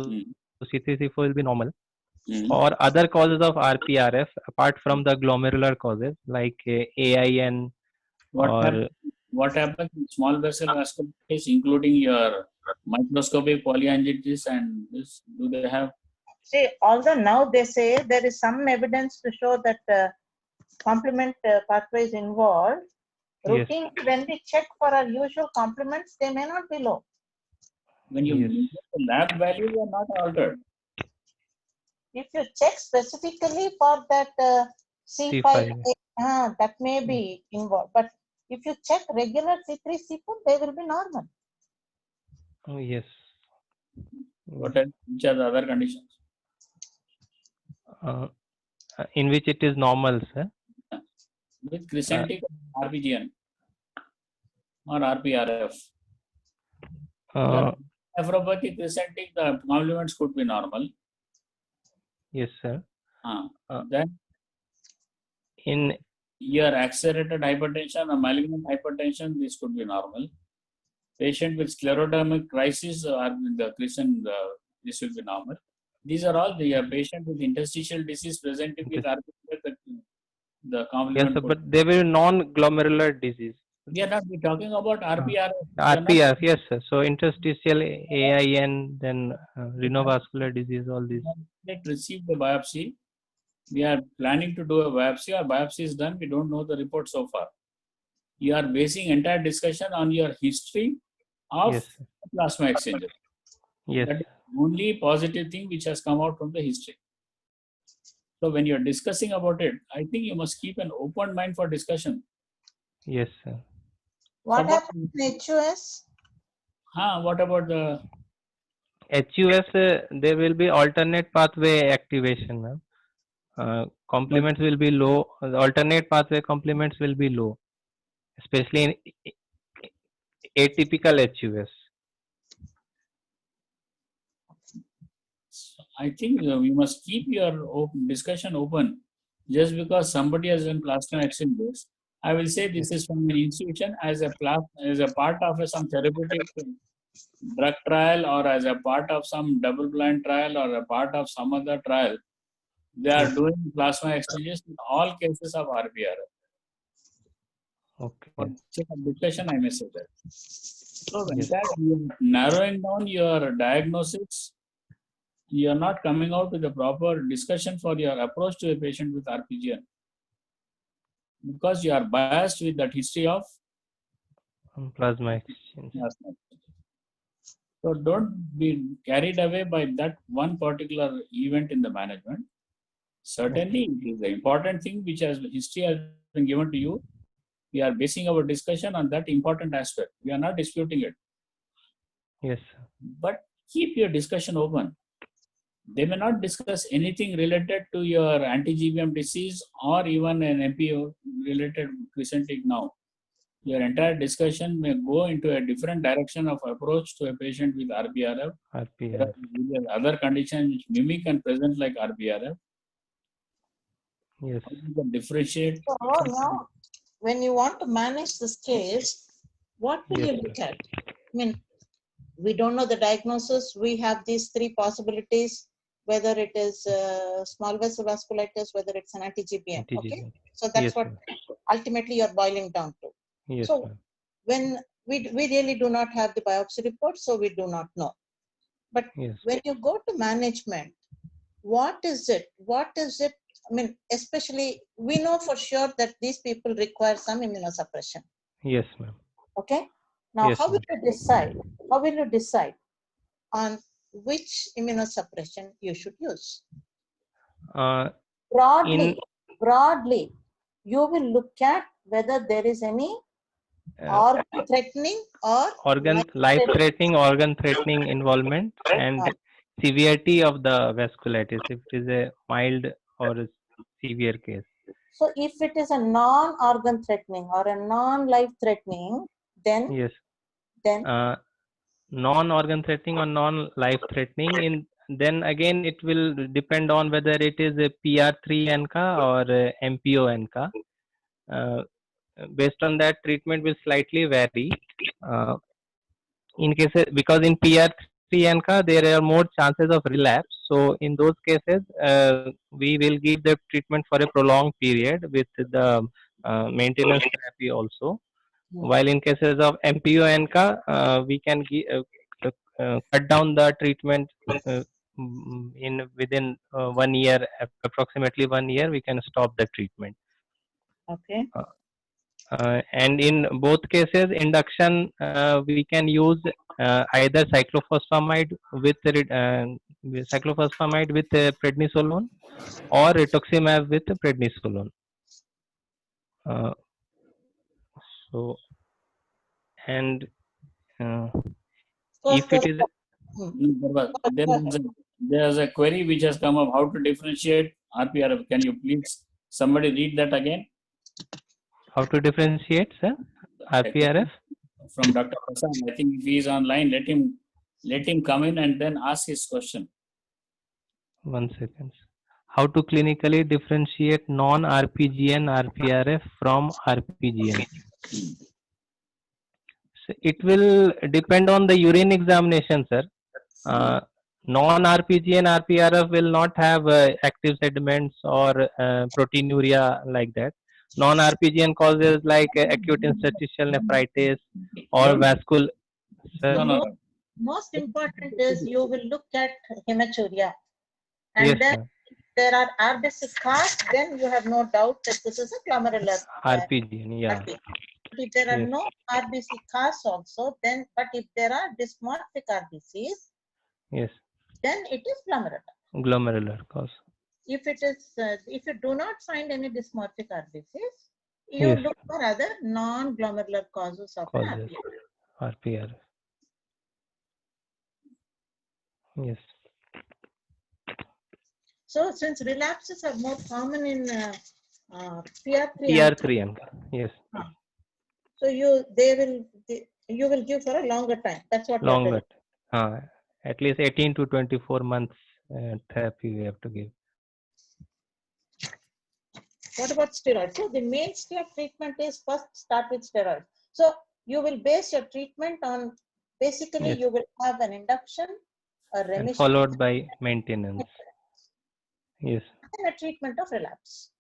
C3, C4 will be normal. Or other causes of RPRF apart from the glomerular causes like AIN.
What happens in small vessel vasculitis, including your microscopic polyangiitis and this? Do they have?
See, although now they say there is some evidence to show that complement pathway is involved, routine, when we check for our usual complements, they may not be low.
When you the lab values are not altered.
If you check specifically for that C5, that may be involved. But if you check regular C3, C4, they will be normal.
Oh, yes.
Which are the other conditions?
In which it is normal, sir.
With crescentic RBGN or RPRF. Nephropathy crescentic, the complements could be normal.
Yes, sir.
Then in your accelerated hypertension or malignant hypertension, this could be normal. Patient with sclerodermic crisis or the crescent, this will be normal. These are all the patient with interstitial disease presenting with RBGN. the
Yes,
complement.
sir, but they were non-glomerular disease.
We are not talking about RPR. We are not-
RPR, yes, sir. So interstitial AIN, then renovascular disease, all these.
Let receive the biopsy. We are planning to do a biopsy. Our biopsy is done. We don't know the report so far. You are basing entire discussion on your history of
Yes, sir.
plasma exchanger.
Yes,
That is the only positive thing which has come out from the history. So when you are discussing about it, I think you must keep an open mind for discussion.
yes, sir.
What
Suppose-
happens in HUS?
What about the
HUS, there will be alternate pathway activation, ma'am. Complements will be low. The alternate pathway complements will be low, especially in atypical HUS.
I think we must keep your discussion open. Just because somebody has done plasma exchanges, I will say this is from an institution as a part of some therapeutic drug trial or as a part of some double-blind trial or a part of some other trial. They are doing plasma exchanges in all cases of RPR.
Okay.
For sake of discussion, I may say that. So when
Yes.
that you are narrowing down your diagnosis, you are not coming out with a proper discussion for your approach to a patient with RPGN because you are biased with that history of
Plasma exchange.
plasma. So don't be carried away by that one particular event in the management. Certainly, it is the important thing which has history has been given to you. We are basing our discussion on that important aspect. We are not disputing it,
Yes, sir.
but keep your discussion open. They may not discuss anything related to your anti-GBM disease or even an MPO related presenting now. Your entire discussion may go into a different direction of approach to a patient with RPRF. There
RPR.
are other conditions which mimic and present like RPRF.
Yes.
You can differentiate.
So now, when you want to manage this case, what will you
Yes,
look at? I mean, we don't know the diagnosis. We have these three possibilities, whether it is small vessel vasculitis, whether it's an anti-GBM. Okay,
Anti-GBM.
so that's
Yes,
what
ma'am.
ultimately you're boiling down to.
Yes,
So
ma'am.
when we really do not have the biopsy report, so we do not know. But
Yes.
when you go to management, what is it? What is it? I mean, especially we know for sure that these people require some immunosuppression.
Yes, ma'am.
Okay. Now,
Yes,
how will
ma'am.
you decide? How will you decide on which immunosuppression you should use?
Uh,
Broadly, you will look at whether there is any organ threatening or
life-threatening, organ-threatening involvement and severity of the vasculitis, if it is a mild or a severe case.
So if it is a non-organ threatening or a non-life threatening, then
Yes. Non-organ threatening or non-life threatening, then again it will depend on whether it is a PR3 NCA or a MPO NCA. Based on that, treatment will slightly vary. In cases, because in PR3 NCA there are more chances of relapse. So in those cases, we will give the treatment for a prolonged period with the maintenance therapy also. While in cases of MPO NCA, we can cut down the treatment within 1 year, approximately 1 year, we can stop the treatment.
okay.
And in both cases, induction, we can use either cyclophosphamide with prednisolone or rituximab with prednisolone. So, and if it is
There's a query which has come up, how to differentiate RPRF. Can you please somebody read that again?
How to differentiate, sir? RPRF?
From Dr. Prasad. I think if he is online, let him come in and then ask his question.
1 second. How to clinically differentiate non-RPGN RPRF from RPGN? So it will depend on the urine examination, sir. Non-RPG and RPRF will not have active sediments or proteinuria like that. Non-RPGN causes like acute interstitial nephritis or
Don't,
vascular.
The
no, no,
most,
no.
most important is you will look at hematuria.
Yes,
And then
sir.
if there are RBC casts, then you have no doubt that this is a glomerular
RPGN, yeah.
RBC. But if there are
Yes.
no RBC casts also, then, but if there are dysmorphic RBCs,
Yes.
then it is glomerular.
Glomerular cause.
If it is, if you do not find any dysmorphic RBCs, you
Yes.
look for other non-glomerular causes of an
Causes.
RBC.
RPRF. Yes.
So since relapses are more common in PR3,
PR3 yes.
so you will give for a longer time. That's what you're
Longer.
telling.
At least 18 to 24 months therapy we have to give.
What about steroids? So the mainstay of treatment is first start with steroids. So you will base your treatment on basically
Yes.
you will have an induction, a
And
remission,
followed by maintenance. Yes.
and a treatment of relapse.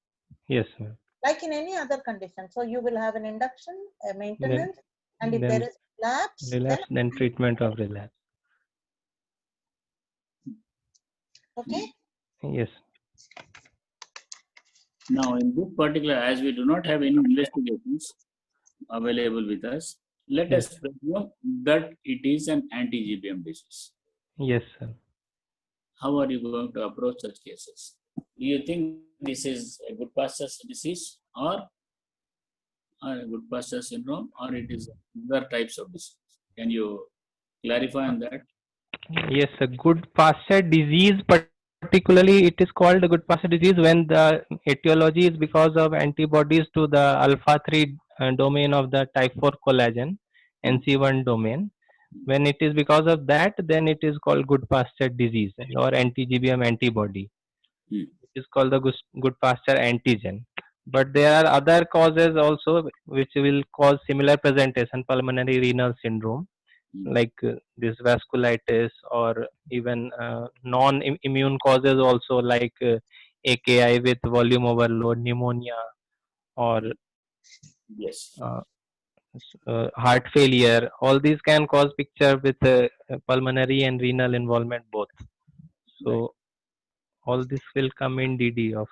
Yes, ma'am.
Like in any other condition. So you will have an induction, a maintenance, and if
then
there is relapse,
relapse, then treatment of relapse.
okay.
Yes.
Now, in this particular, as we do not have any investigations available with us, let
Yes.
us presume that it is an anti-GBM disease.
Yes, sir.
How are you going to approach such cases? Do you think this is a Goodpaster's disease or a Goodpaster syndrome, or it is other types of disease? Can you clarify on that?
Yes, a good pasture disease, particularly it is called a good pasture disease when the etiology is because of antibodies to the alpha 3 domain of the type 4 collagen, NC1 domain. When it is because of that, then it is called good pasture disease or anti-GBM antibody.
Hmm.
It is called the good pasture antigen. But there are other causes also which will cause similar presentation, pulmonary renal syndrome, like this vasculitis, or even non-immune causes also like AKI with volume overload, pneumonia, or
Yes.
heart failure. All these can cause picture with pulmonary and renal involvement both. So
Right.
all this will come in DD of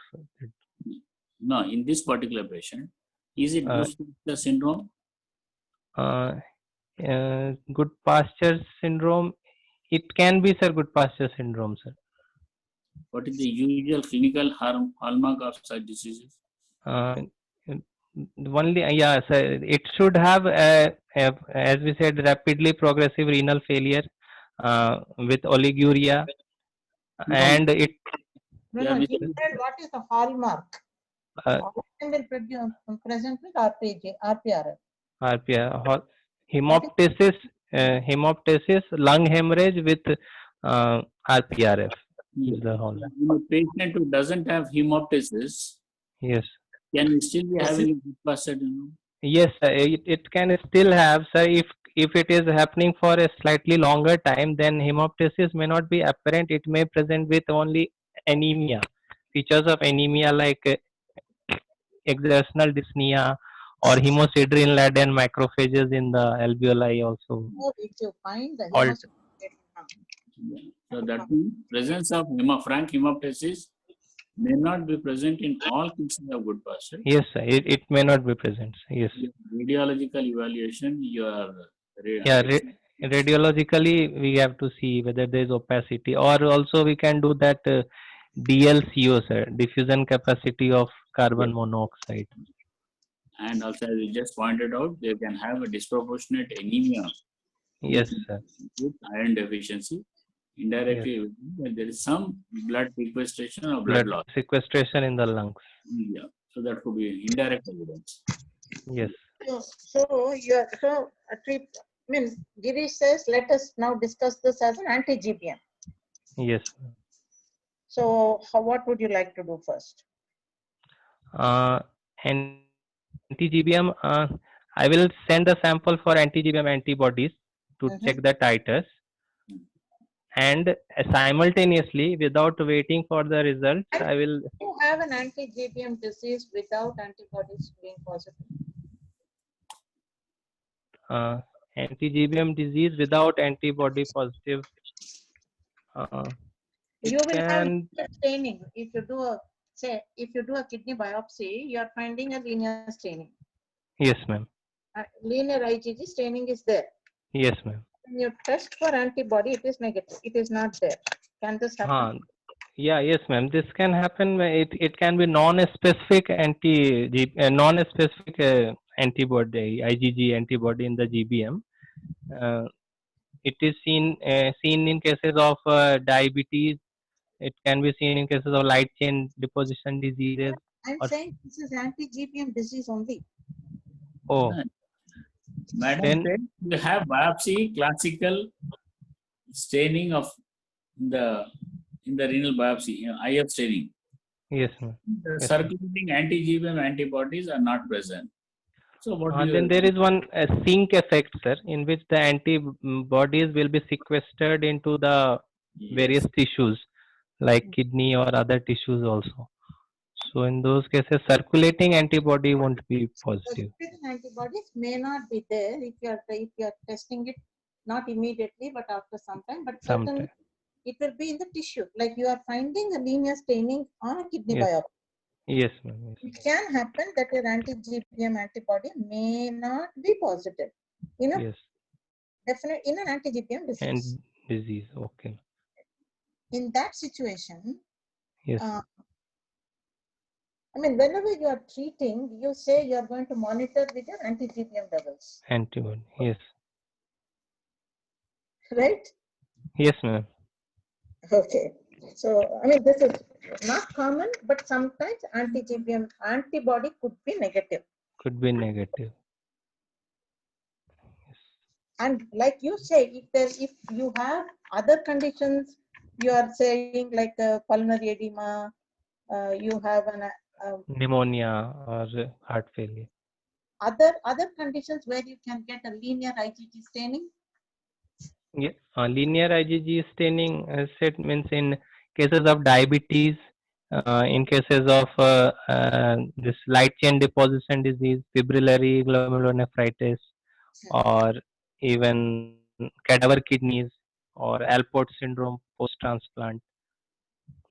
Now, in this particular patient, is it Goodpaster syndrome?
good pasture syndrome. It can be, sir, good pasture syndrome, sir.
What is the usual clinical hallmark of such diseases?
Only yeah, sir, it should have as we said, rapidly progressive renal failure with oliguria,
No,
and it
No,
Yeah,
no, he
Mr.
said what is the hallmark? All of them will present with RPRF.
RPR, hemoptysis, lung hemorrhage with RPRF is the whole.
In a patient who doesn't have hemoptysis,
Yes.
can he still be having a Goodpaster syndrome?
Yes, sir, it can still have, sir, if it is happening for a slightly longer time, then hemoptysis may not be apparent. It may present with only anemia, features of anemia like exertional dyspnea or hemosiderin laden macrophages in the alveoli also.
So if you find the
All
So that means presence of frank hemoptysis may not be present in all cases of Goodpaster.
yes, sir, it may not be present. Yes,
Your radiological evaluation, your
yeah. Radiologically, we have to see whether there is opacity, or also we can do that DLCO, sir, diffusion capacity of carbon monoxide.
and also as you just pointed out, they can have a disproportionate anemia
Yes, sir.
with iron deficiency. Indirectly, when there is some blood sequestration or blood loss.
Sequestration in the lungs.
Yeah, so that could be indirect evidence.
Yes.
So Girish says, let us now discuss this as an anti-GBM.
Yes.
So what would you like to do first?
Anti-GBM, I will send a sample for anti-GBM antibodies to check the titers. and simultaneously, without waiting for the results, I will
You have an anti-GBM disease without antibodies being positive.
anti-GBM disease without antibody positive. Uh, it
You will have
can,
linear staining. If you do a, say, if you do a kidney biopsy, you are finding a linear staining.
yes, ma'am.
Linear IgG staining is there.
Yes, ma'am.
When you test for antibody, it is negative. It is not there. Can this happen?
Yeah, yes, ma'am. This can happen. It can be non-specific non-specific antibody, IgG antibody in the GBM. Uh, it is seen in cases of diabetes. It can be seen in cases of light chain deposition diseases.
I'm
Or
saying this is anti-GBM disease only.
oh,
Madam
then
said you have biopsy, classical staining of the in the renal biopsy, IF staining.
yes, ma'am.
The
Yes,
circulating anti-GBM antibodies are not present. So what do
Then
you?
there is one sink effect, sir, in which the antibodies will be sequestered into the various
Yes.
tissues, like kidney or other tissues also. So in those cases, circulating antibody won't be positive.
Circulating antibodies may not be there if you are testing it not immediately but after some time, but certainly
Sometime.
it will be in the tissue. Like you are finding a linear staining on a kidney
Yes.
biopsy.
Yes, ma'am. Yes.
It can happen that your anti-GBM antibody may not be positive in a
Yes.
definite in an anti-GBM disease.
And disease. Okay.
In that situation,
Yes.
I mean, whenever you are treating, you say you are going to monitor with your anti-GBM levels,
Antibody. Yes.
right?
Yes, ma'am.
Okay. So, I mean, this is not common, but sometimes anti-GBM antibody could be negative.
Could be negative. Yes.
And like you say, if you have other conditions, you are saying like pulmonary edema, you have an
Pneumonia or heart failure.
other conditions where you can get a linear IgG staining.
Yeah. Linear IgG staining, as said, means in cases of diabetes, in cases of this light chain deposition disease, fibrillary glomerulonephritis, or even cadaver kidneys or Alport syndrome post transplant.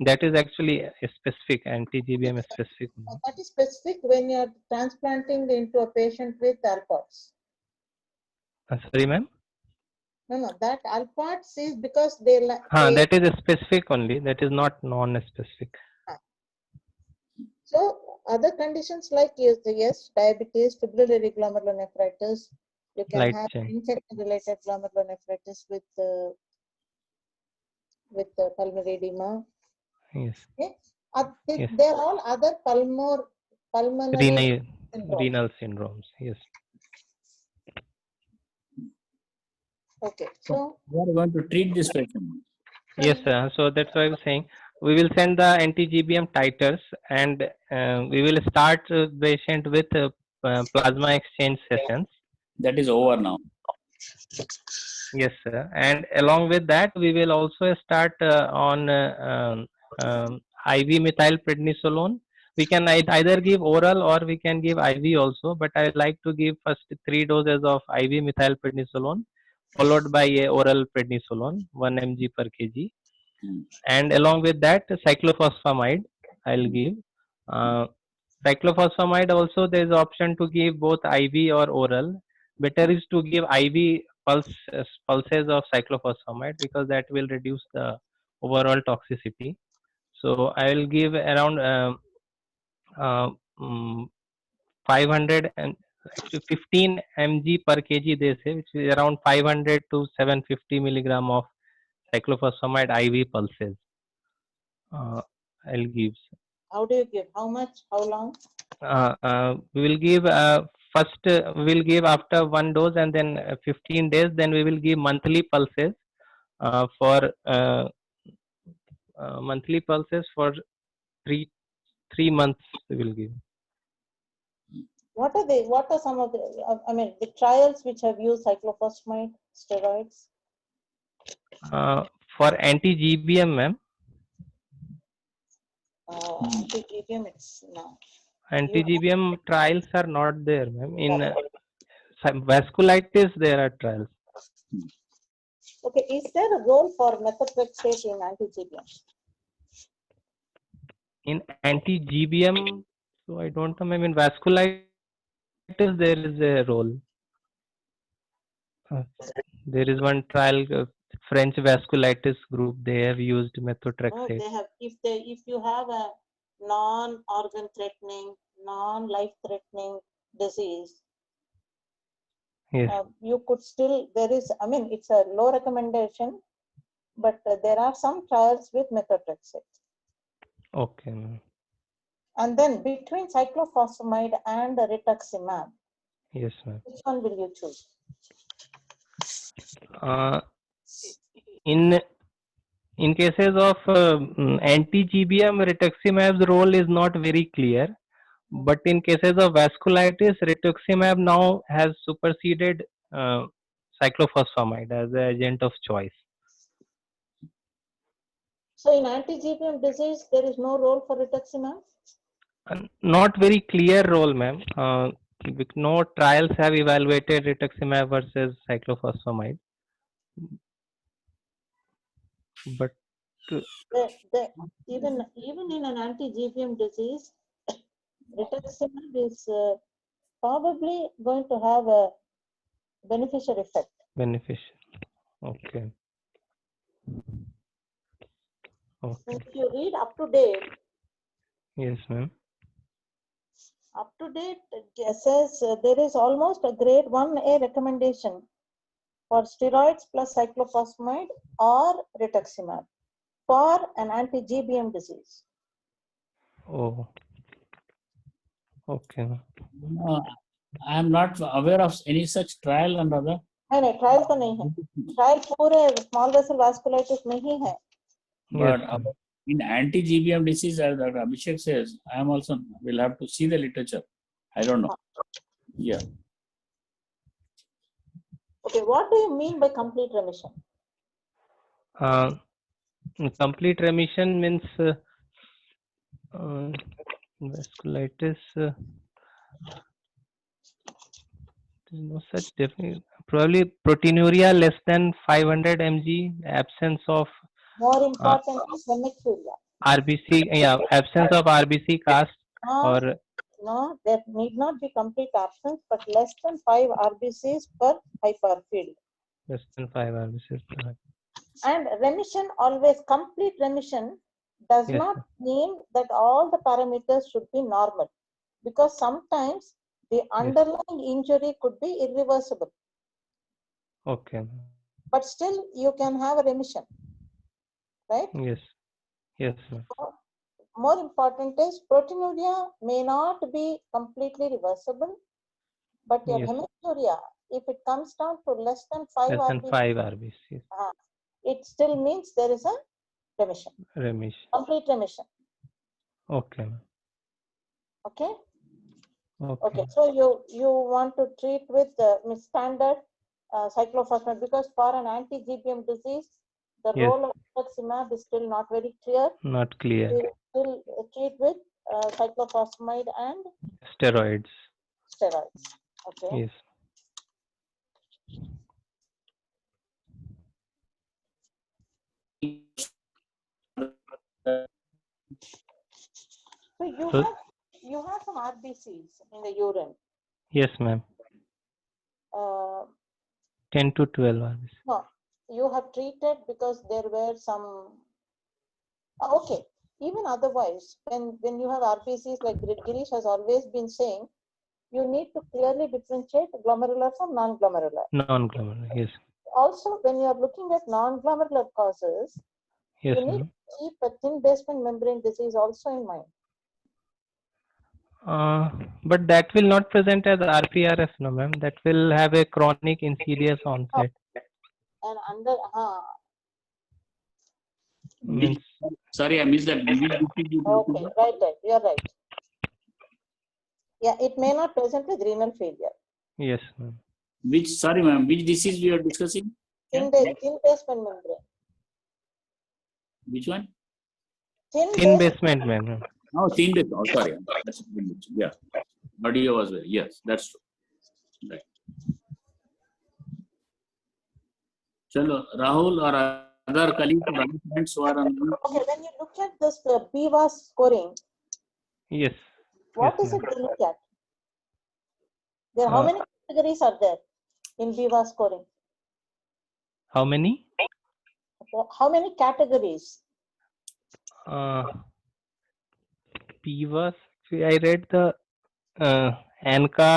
That is actually a specific anti-GBM specific.
That is specific when you are transplanting into a patient with Alports.
Sorry, ma'am.
No, that Alports is because they
That is a specific only. That is not non-specific.
So other conditions like yes, diabetes, fibrillary glomerulonephritis, you can
Light
have
chain.
infection-related glomerulonephritis with pulmonary edema.
Yes.
Okay?
Yes.
They're all other pulmonary syndromes.
Renal syndromes. Yes.
Okay, so
We are going to treat this patient.
Yes, sir. So that's why I was saying we will send the anti-GBM titers, and we will start patient with plasma exchange sessions.
That is over now.
Yes, sir. And along with that, we will also start on IV methylprednisolone. We can either give oral or we can give IV also, but I like to give first 3 doses of IV methylprednisolone, followed by a oral prednisolone, 1 mg per kg. And along with that, cyclophosphamide I'll give. Cyclophosphamide also there is option to give both IV or oral. Better is to give IV pulses of cyclophosphamide because that will reduce the overall toxicity. So I will give around uh, um, 500 and actually 15 mg per kg they say, which is around 500 to 750 milligram of cyclophosphamide IV pulses. I'll give.
how do you give? How much? How long?
We will give first. We will give after 1 dose, and then 15 days. Then we will give monthly pulses for monthly pulses for three months. We will give.
What are some of the? I mean, the trials which have used cyclophosphamide steroids.
For anti-GBM, ma'am.
Anti-GBM, it's now.
Anti-GBM trials are not there, ma'am. In vasculitis, there are trials.
Okay, is there a role for methotrexate in anti-GBM?
In anti-GBM, so I don't know, ma'am. In vasculitis, there is a role. There is one trial, French vasculitis group. They have used
No,
methotrexate.
they have. If you have a non-organ threatening, non-life threatening disease,
Yes.
you could still, there is, I mean, it's a low recommendation, but there are some trials with methotrexate.
Okay, ma'am.
And then between cyclophosphamide and rituximab,
Yes, ma'am.
which one will you choose?
In cases of anti-GBM, rituximab's role is not very clear. But in cases of vasculitis, rituximab now has superseded cyclophosphamide as the agent of choice.
So in anti-GBM disease, there is no role for rituximab?
Not very clear role, ma'am. No trials have evaluated rituximab versus cyclophosphamide. But
Even in an anti-GBM disease, rituximab is probably going to have a beneficial effect.
beneficial. Okay.
So
Okay.
if you read up to date,
Yes, ma'am.
it says there is almost a grade 1A recommendation for steroids plus cyclophosphamide or rituximab for an anti-GBM disease.
Oh. Okay, ma'am.
I am not aware of any such trial and other.
नहीं trial तो नहीं है trial पूरे small vessel vasculitis में ही है
But
Yes, ma'am.
in anti-GBM disease, as Dr. Abhishek says, I am also will have to see the literature. I don't know. Yeah.
Okay, what do you mean by complete remission?
Complete remission means vasculitis. No such definition. Probably proteinuria less than 500 mg, absence of
More important is hemophilia.
RBC, yeah, absence of RBC cast or
No, there need not be complete absence, but less than 5 RBCs per hyperfield.
less than 5 RBCs.
And remission, always complete remission, does
Yes,
not
sir.
mean that all the parameters should be normal, because sometimes the underlying injury could be irreversible,
Okay.
but still you can have a remission, right?
Yes. Yes, ma'am.
More important is proteinuria may not be completely reversible, but your
Yes.
hematuria, if it comes down to less than 5
Less than
RBC,
5 RBCs.
it still means there is a remission,
Remission.
complete remission.
Okay, ma'am.
Okay.
Okay.
Okay. So you want to treat with standard cyclophosphamide, because for an anti-GBM disease, the
Yes.
role of rituximab is still not very clear.
Not clear.
We will still treat with cyclophosphamide and
Steroids.
steroids. Okay.
Yes.
So
So-
you have some RBCs in the urine.
Yes, ma'am. 10 to 12 RBCs.
No, you have treated because there were some. Okay, even otherwise, when you have RBCs, like Girish has always been saying, you need to clearly differentiate glomerular from non-glomerular.
Non-glomerular. Yes.
Also, when you are looking at non-glomerular causes,
Yes,
you need
ma'am.
to keep a thin basement membrane disease also in mind.
But that will not present as RPRF, no, ma'am. That will have a chronic insidious onset.
And under
Means,
Sorry, I missed that.
okay, right, you're right. Yeah, it may not present with renal failure.
yes, ma'am.
Sorry, ma'am, which disease we are discussing?
Thin basement membrane.
Which one?
Thin
Thin
basement.
basement membrane.
Oh, thin basement. Oh, sorry. That's thin basement. Yeah. Audio was there. Yes, that's true. Right. Chalo, Rahul or other colleagues or other friends who are on.
Okay, when you look at this BVAS scoring,
Yes.
what
Yes,
is
ma'am.
it they look at? There, how
Uh,
many categories are there in BVAS scoring?
How many?
How many categories?
PVAS. I read the ANCA,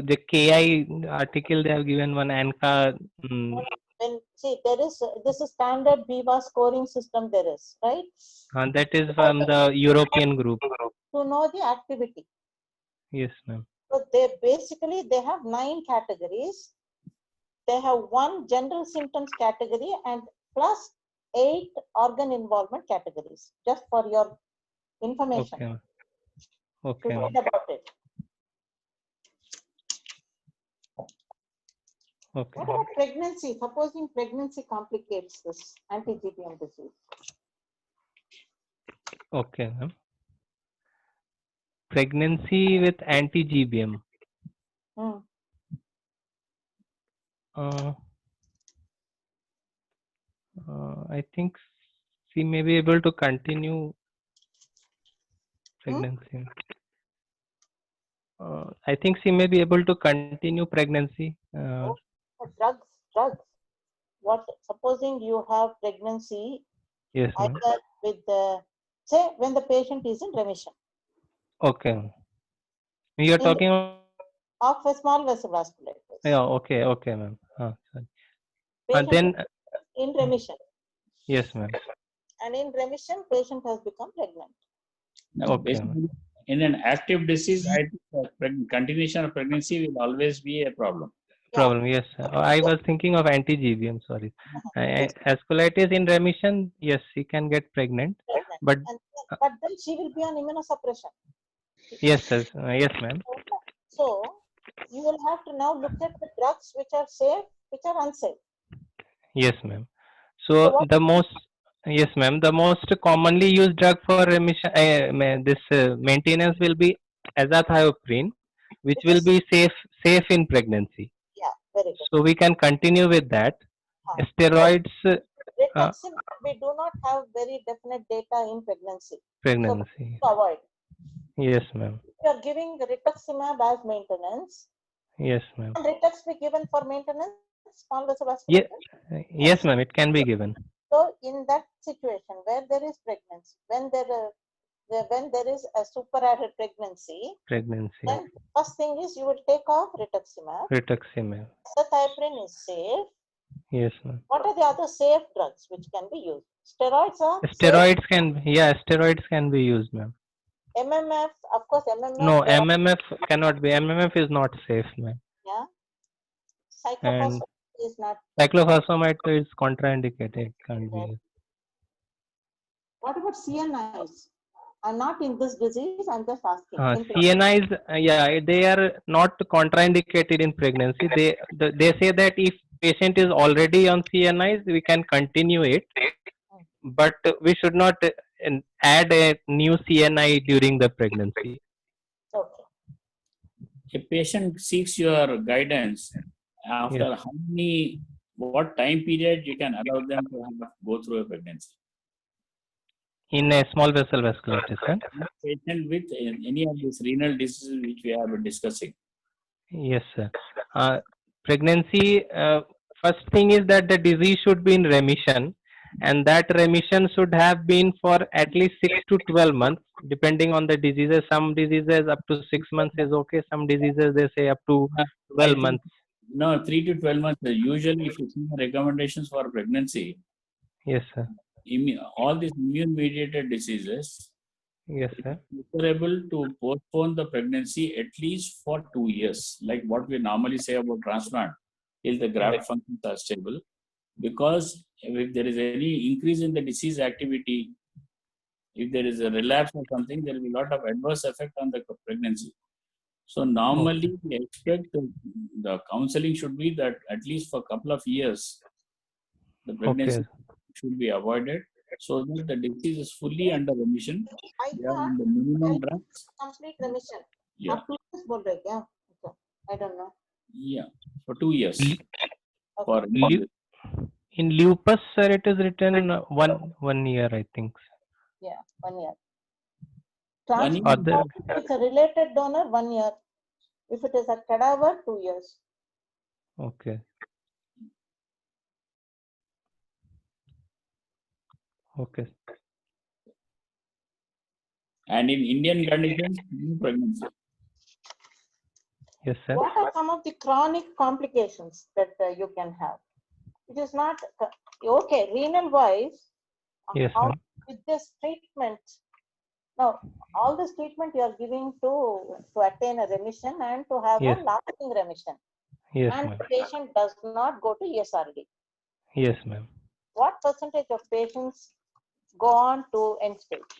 the KI article. They have given one ANCA.
When see there is this is standard BVAS scoring system there is, right?
That is from the European group.
To know the activity.
Yes, ma'am.
So they have 9 categories. They have 1 general symptoms category and plus 8 organ involvement categories. Just for your information.
Okay.
To
Okay.
read about it.
Okay.
What about pregnancy? Supposing pregnancy complicates this anti-GBM disease.
Okay, ma'am. Pregnancy with anti-GBM.
Hmm.
I think she may be able to continue pregnancy. I think she may be able to continue pregnancy.
Drugs. What? Supposing you have pregnancy
Yes, ma'am.
either with the say when the patient is in remission
Okay. You are talking.
of a small vessel vasculitis.
Yeah. Okay. Okay, ma'am. Sorry.
Patient
Then
is in remission,
yes, ma'am.
and in remission, patient has become pregnant.
Now,
Okay.
basically, in an active disease, I think continuation of pregnancy will always be a problem.
Problem. Yes. I was thinking of anti-GBM. Sorry. Vasculitis in remission. Yes, she can get pregnant. But
But then she will be on immunosuppression.
yes, sir. Yes, ma'am.
So you will have to now look at the drugs which are safe, which are unsafe.
Yes, ma'am.
So
So the most, yes, ma'am, the most commonly used drug for remission, maintenance will be azathioprine, which will be safe in pregnancy.
Yeah, very good.
So we can continue with that. Steroids,
Rituximab, we do not have very definite data in pregnancy.
pregnancy.
So avoid.
Yes, ma'am.
You are giving rituximab as maintenance.
Yes, ma'am.
Can Ritux be given for maintenance? Small vessel
Yeah.
vasculitis?
Yes, ma'am. It can be given.
So in that situation where there is pregnancy, when there is a superadded pregnancy,
Pregnancy.
then first thing is you will take off rituximab.
Rituximab.
Azathioprine is safe.
Yes, ma'am.
What are the other safe drugs which can be used? Steroids are
Steroids can, steroids can be used, ma'am.
MMF, of course, MMF.
No, MMF cannot be. MMF is not safe, ma'am.
Yeah.
And
Cyclophosphamide is not.
cyclophosphamide is contraindicated. Can't be used.
What about CNIs? I'm not in this disease. I'm just asking.
CNIs, they are not contraindicated in pregnancy. They say that if patient is already on CNIs, we can continue it, but we should not add a new CNI during the pregnancy.
Okay.
A patient seeks your guidance after what time period you can allow them to go through a pregnancy?
In a small vessel vasculitis, sir?
Patient with any of these renal diseases which we have been discussing.
Yes, sir. Pregnancy, first thing is that the disease should be in remission, and that remission should have been for at least 6 to 12 months, depending on the diseases. Some diseases up to 6 months is okay. Some diseases they say up to 12 months.
No, 3 to 12 months. Usually, if you see the recommendations for pregnancy,
yes, sir.
All these immune-mediated diseases,
yes, sir,
it's preferable to postpone the pregnancy at least for 2 years, like what we normally say about transplant, till the graft functions are stable. Because if there is any increase in the disease activity, if there is a relapse or something, there will be a lot of adverse effect on the pregnancy. So normally we expect the counseling should be that at least for a couple of years, the pregnancy should be avoided. so that the disease is fully under remission.
I
They are
thought
on the minimum drugs.
complete remission.
Yeah,
आप 2 years बोल रहे क्या? Okay. I don't know.
yeah, for 2 years.
Okay.
For
Lu- in lupus, sir, it is written 1 year, I think.
Yeah, 1 year.
One year.
Other,
If it's a related donor, 1 year. If it is a cadaver, 2 years.
okay. Okay.
And in Indian conditions, no pregnancy.
Yes, sir.
What are some of the chronic complications that you can have? It is not okay. Renal wise,
Yes,
how
ma'am.
with this treatment? Now, all this treatment you are giving to attain a remission and to have
Yes.
a lasting remission,
Yes,
and
ma'am.
the patient does not go to ESRD.
Yes, ma'am.
What percentage of patients go on to end stage?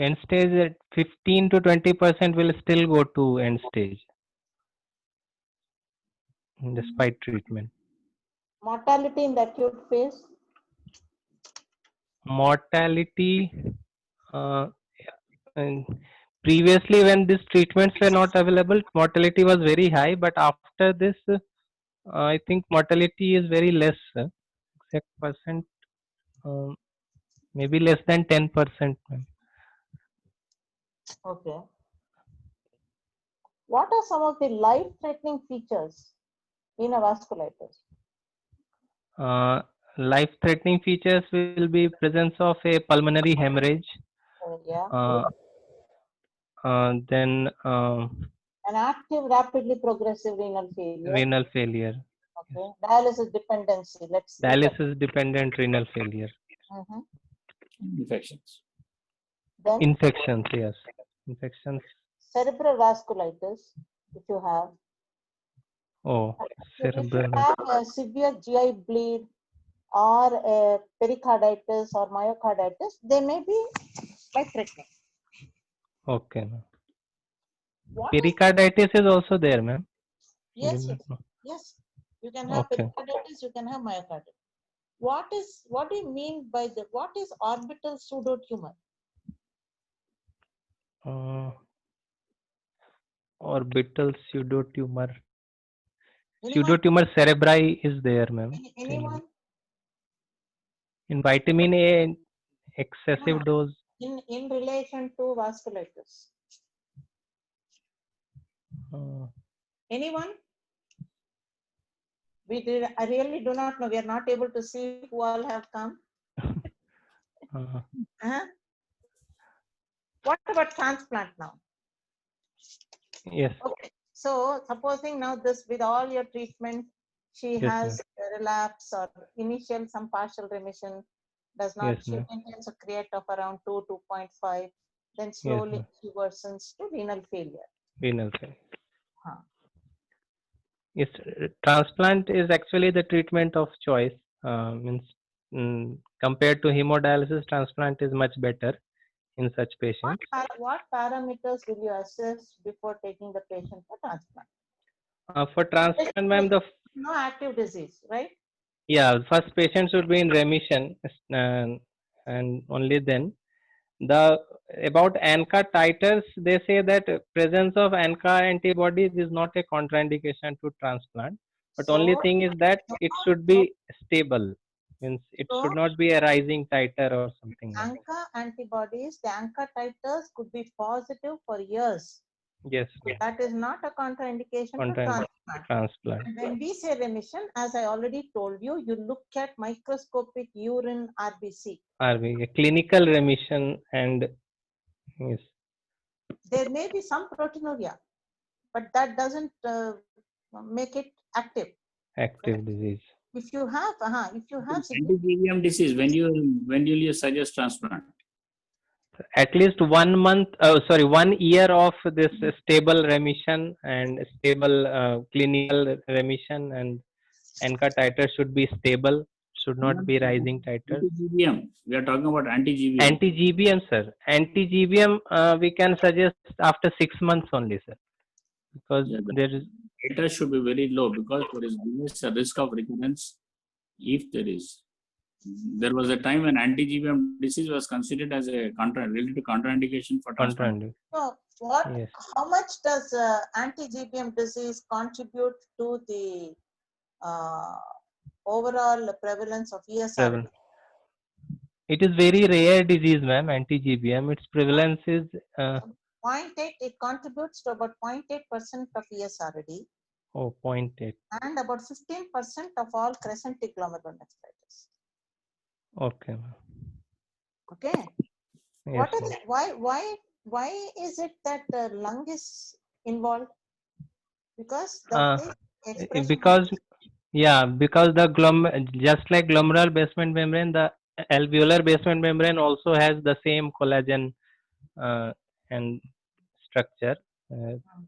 End stage at 15 to 20% will still go to end stage despite treatment.
Mortality in the acute phase?
Mortality, and previously when these treatments were not available, mortality was very high, but after this, I think mortality is very less. Exact percent, maybe less than 10%. Ma'am.
Okay. What are some of the life-threatening features in a vasculitis?
Life-threatening features will be presence of a pulmonary hemorrhage,
Yeah.
then
An active, rapidly progressive renal failure.
renal failure,
Okay. Dialysis dependency. Let's look at-
dialysis-dependent renal failure,
Mhm.
Infections.
Then
infections, yes, infections.
cerebral vasculitis, if you have.
Oh,
If you
cerebral.
have a severe GI bleed or a pericarditis or myocarditis, they may be life-threatening.
Okay, ma'am.
What is-
Pericarditis is also there, ma'am.
Yes,
Did
yes,
not know.
yes. You can have
Okay.
pericarditis, you can have myocarditis. What do you mean by what is orbital pseudotumor?
Orbital pseudotumor.
Anyone?
Pseudotumor cerebri is there, ma'am.
Anyone?
In vitamin A, excessive
No.
dose.
In relation to vasculitis.
Uh,
Anyone? I really do not know. We are not able to see who all have come. Huh? What about transplant now?
yes,
Okay. So supposing now this with all your treatment, she
Yes,
has a relapse or initial some partial remission, does not,
Yes,
she
ma'am.
maintains a create of around 2.5, then slowly
ma'am.
she worsens to renal failure.
renal failure.
Huh.
Yes, transplant is actually the treatment of choice. Means compared to hemodialysis, transplant is much better in such patients.
What parameters will you assess before taking the patient for transplant?
For transplant, ma'am, the
No active disease, right?
first patient should be in remission, and only then. About ANCA titers, they say that presence of ANCA antibodies is not a contraindication to transplant, but only
So-
thing is that it should be stable. Means it
So-
should not be a rising titer or something like that.
ANCA antibodies, the ANCA titers could be positive for years.
Yes,
That is not a contraindication for
Contraindication.
transplant.
transplant.
And when we say remission, as I already told you, you look at microscopic urine RBC.
RV, a clinical remission, and yes,
There may be some proteinuria, but that doesn't make it active.
active disease.
If you have,
Anti-GBM disease, when will you suggest transplant?
At least 1 month, 1 year of this stable remission and stable clinical remission, and ANCA titer should be stable, should not be rising titer.
Anti-GBM. We are talking about anti-GBM.
Anti-GBM, sir. Anti-GBM, we can suggest after 6 months only, sir. Because
Yeah,
there is,
titer should be very low because there is always a risk of recurrence if there is. There was a time when anti-GBM disease was considered as a related contraindication for transplant.
Contraindicated.
So what,
Yes.
how much does anti-GBM disease contribute to the uh, overall prevalence of ESRD?
Prevalent. It is very rare disease, ma'am. Anti-GBM. Its prevalence is
0.8, it contributes to about 0.8% of ESRD
0.8.
and about 15% of all crescentic glomerulonephritis.
Okay, ma'am.
Okay.
Yes,
What are
ma'am.
the, why is it that lung is involved? Because the
Uh,
expression
because because the just like glomerular basement membrane, the alveolar basement membrane also has the same collagen and structure,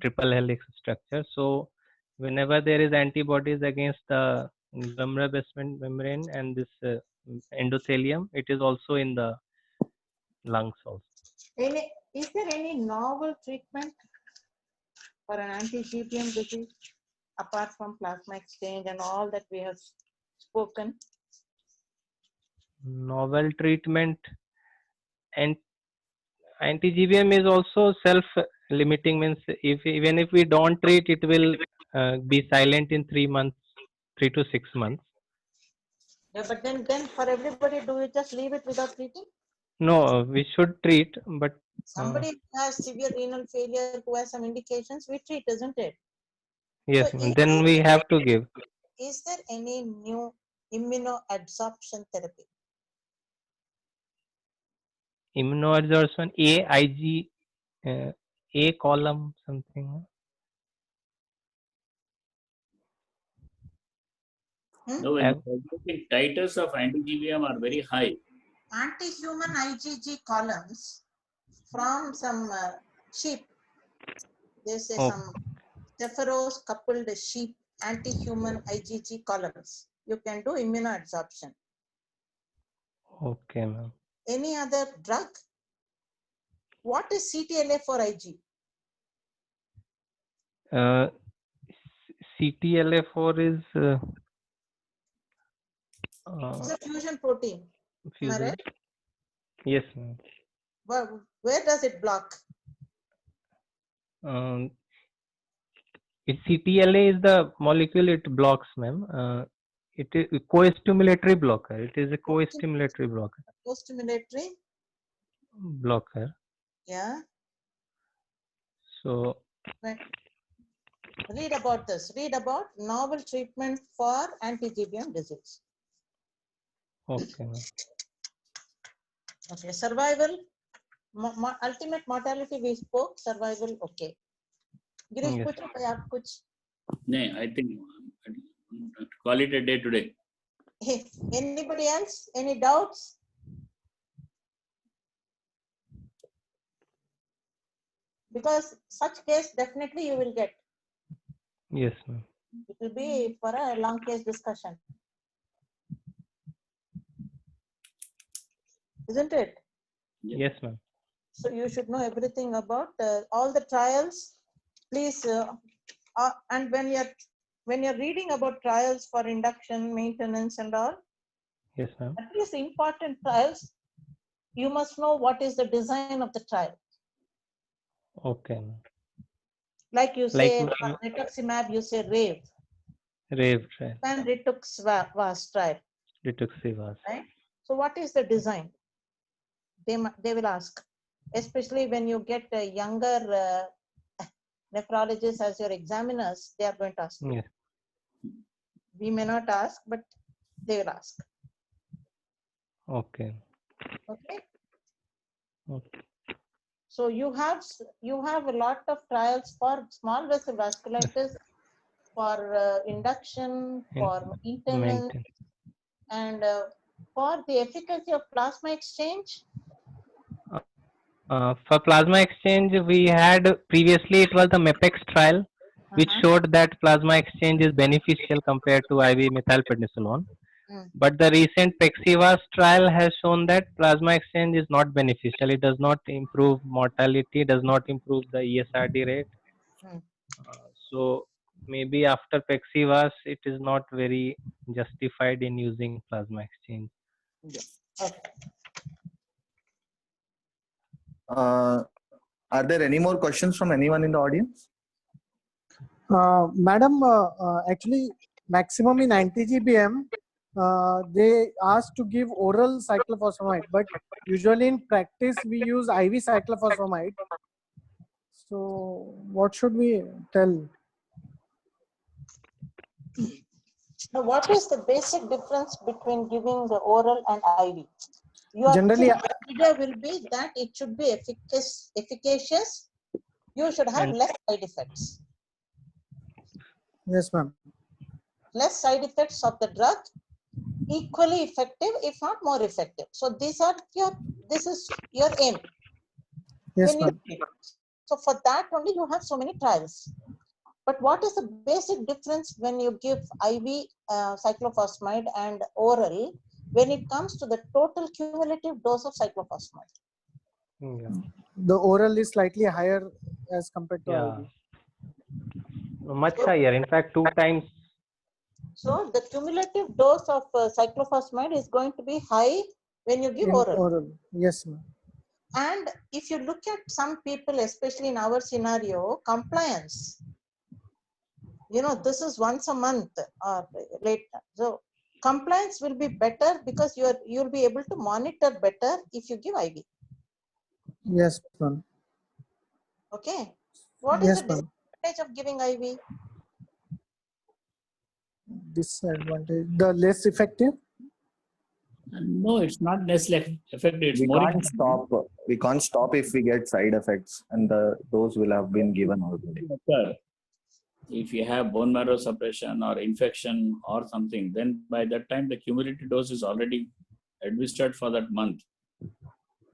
triple helix structure. So whenever there is antibodies against the glomerular basement membrane and this endothelium, it is also in the lungs also.
is there any novel treatment for an anti-GBM disease apart from plasma exchange and all that we have spoken?
Novel treatment and anti-GBM is also self-limiting, means if even if we don't treat, it will be silent in 3 months, 3 to 6 months.
Yeah, but then for everybody, do you just leave it without treating?
No, we should treat, but
Somebody who has severe renal failure, who has some indications, we treat, isn't it?
yes,
So
then we have to give
is there any new immunoadsorption therapy?
immunoadsorption, AIG, A column something.
No, when the titers of anti-GBM are very high,
Anti-human IgG columns from some sheep. They say
Oh,
some Staphylos coupled sheep anti-human IgG columns. You can do immunoadsorption.
okay, ma'am.
Any other drug? What is CTLA for IG?
CTLA4 is
It's a fusion protein. Am I
fusion.
right?
Yes, ma'am.
Where does it block?
CTLA is the molecule it blocks, ma'am. It is a co-stimulatory blocker. It is a co-stimulatory
Co-stimulatory.
blocker.
Yeah.
So
Right. Read about this. Read about novel treatment for anti-GBM disease.
okay, ma'am.
Okay. Survival. Ultimate mortality we spoke. Survival. Okay. Girish,
Yes.
kuch hai aap kuch?
no, I think call it a day today.
Hey, anybody else? Any doubts? Because such case definitely you will get.
Yes, ma'am.
It will be for a long case discussion. Isn't it?
Yes, ma'am.
So you should know everything about all the trials. Please, and when you're reading about trials for induction, maintenance, and all,
Yes, ma'am.
at least important trials, you must know what is the design of the trial.
Okay, ma'am.
Like you
Like
say, rituximab, you say RAVE,
rave trial,
and rituximab trial,
rituximab.
right? So what is the design? They will ask, especially when you get a younger nephrologists as your examiners, they are going to ask.
Yes.
We may not ask, but they will ask.
Okay.
Okay.
Okay.
So you have a lot of trials for small vessel vasculitis, for induction, for maintenance,
Maintenance.
and for the efficacy of plasma exchange.
For plasma exchange, we had previously it was the MEPEX trial, which showed that plasma exchange is beneficial compared to IV methylprednisolone. But the recent PEXIVAS trial has shown that plasma exchange is not beneficial. It does not improve mortality, does not improve the ESRD rate. So maybe after PEXIVAS, it is not very justified in using plasma exchange.
Okay.
Are there any more questions from anyone in the audience?
Madam, actually, maximum in anti-GBM, they asked to give oral cyclophosphamide, but usually in practice we use IV cyclophosphamide. So, what should we tell?
Now, what is the basic difference between giving the oral and IV? Your
Generally,
idea will be that it should be efficacious. You should have
And-
less side effects.
yes, ma'am.
Less side effects of the drug, equally effective, if not more effective. So this is your aim.
Yes,
When you
ma'am.
give. So for that only you have so many trials. But what is the basic difference when you give IV cyclophosphamide and oral when it comes to the total cumulative dose of cyclophosphamide?
Yeah.
The oral is slightly higher as compared to
Yeah.
IV.
Much higher. In fact, 2 times.
So the cumulative dose of cyclophosphamide is going to be high when you give
In
oral.
oral, yes, ma'am.
And if you look at some people, especially in our scenario, compliance, this is once a month or later. So compliance will be better because you'll be able to monitor better if you give IV.
Yes, ma'am.
Okay. What is
Yes,
the
ma'am.
disadvantage of giving IV?
Disadvantage, the less effective.
No, it's not necessarily effective. It's
We
more
can't stop. We can't stop if we get side effects, and those will have been given already.
occur. If you have bone marrow suppression or infection or something, then by that time the cumulative dose is already administered for that month.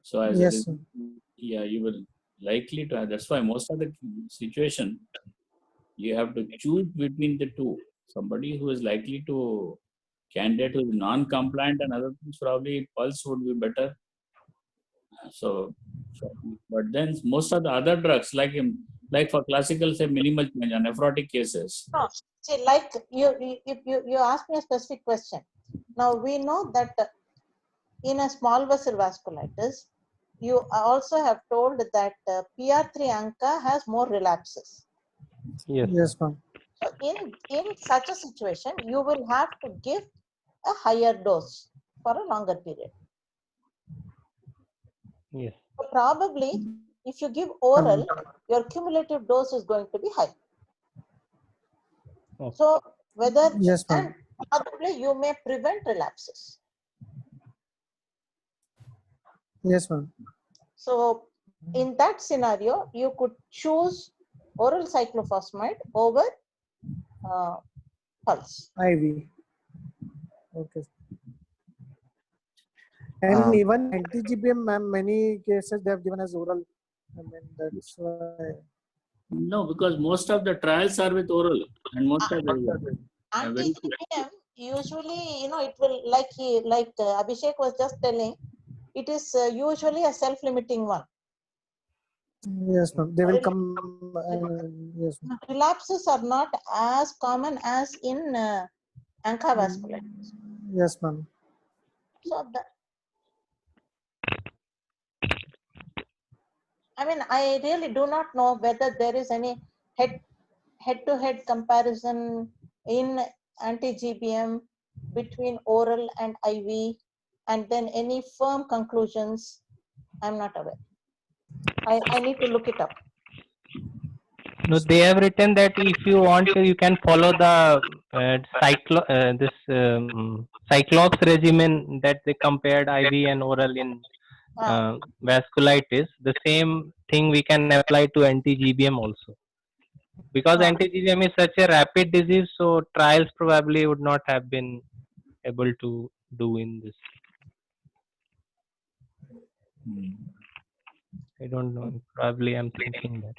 So as a
Yes,
result,
sir.
yeah, you will likely to have. That's why most of the situation you have to choose between the two. Somebody who is likely to candidate who is non-compliant and other things, probably pulse would be better. So, but then most of the other drugs, like for classical, say minimal change or nephrotic cases.
No. See, like you asked me a specific question. Now we know that in a small vessel vasculitis, you also have told that PR3 ANCA has more relapses.
Yes.
Yes, ma'am.
So in such a situation, you will have to give a higher dose for a longer period.
Yes.
So probably, if you give oral, your cumulative dose is going to be high.
Okay.
So whether
Yes, ma'am.
and probably you may prevent relapses.
Yes, ma'am.
So in that scenario, you could choose oral cyclophosphamide over pulse.
IV. Okay. And even anti-GBM, ma'am, many cases they have given as oral. I mean, that's why.
No, because most of the trials are with oral, and most of the
Anti-GBM usually, it will like Abhishek was just telling, it is usually a self-limiting one.
Yes, ma'am. They will come. Yes, ma'am.
Relapses are not as common as in ANCA vasculitis.
Yes, ma'am.
So I really do not know whether there is any head-to-head comparison in anti-GBM between oral and IV, and then any firm conclusions. I'm not aware. I need to look it up.
No, they have written that if you want, you can follow the Cyclops regimen that they compared IV and oral in vasculitis. The same thing we can apply to anti-GBM also. Because anti-GBM is such a rapid disease, so trials probably would not have been able to do in this. I don't know. Probably I'm thinking that.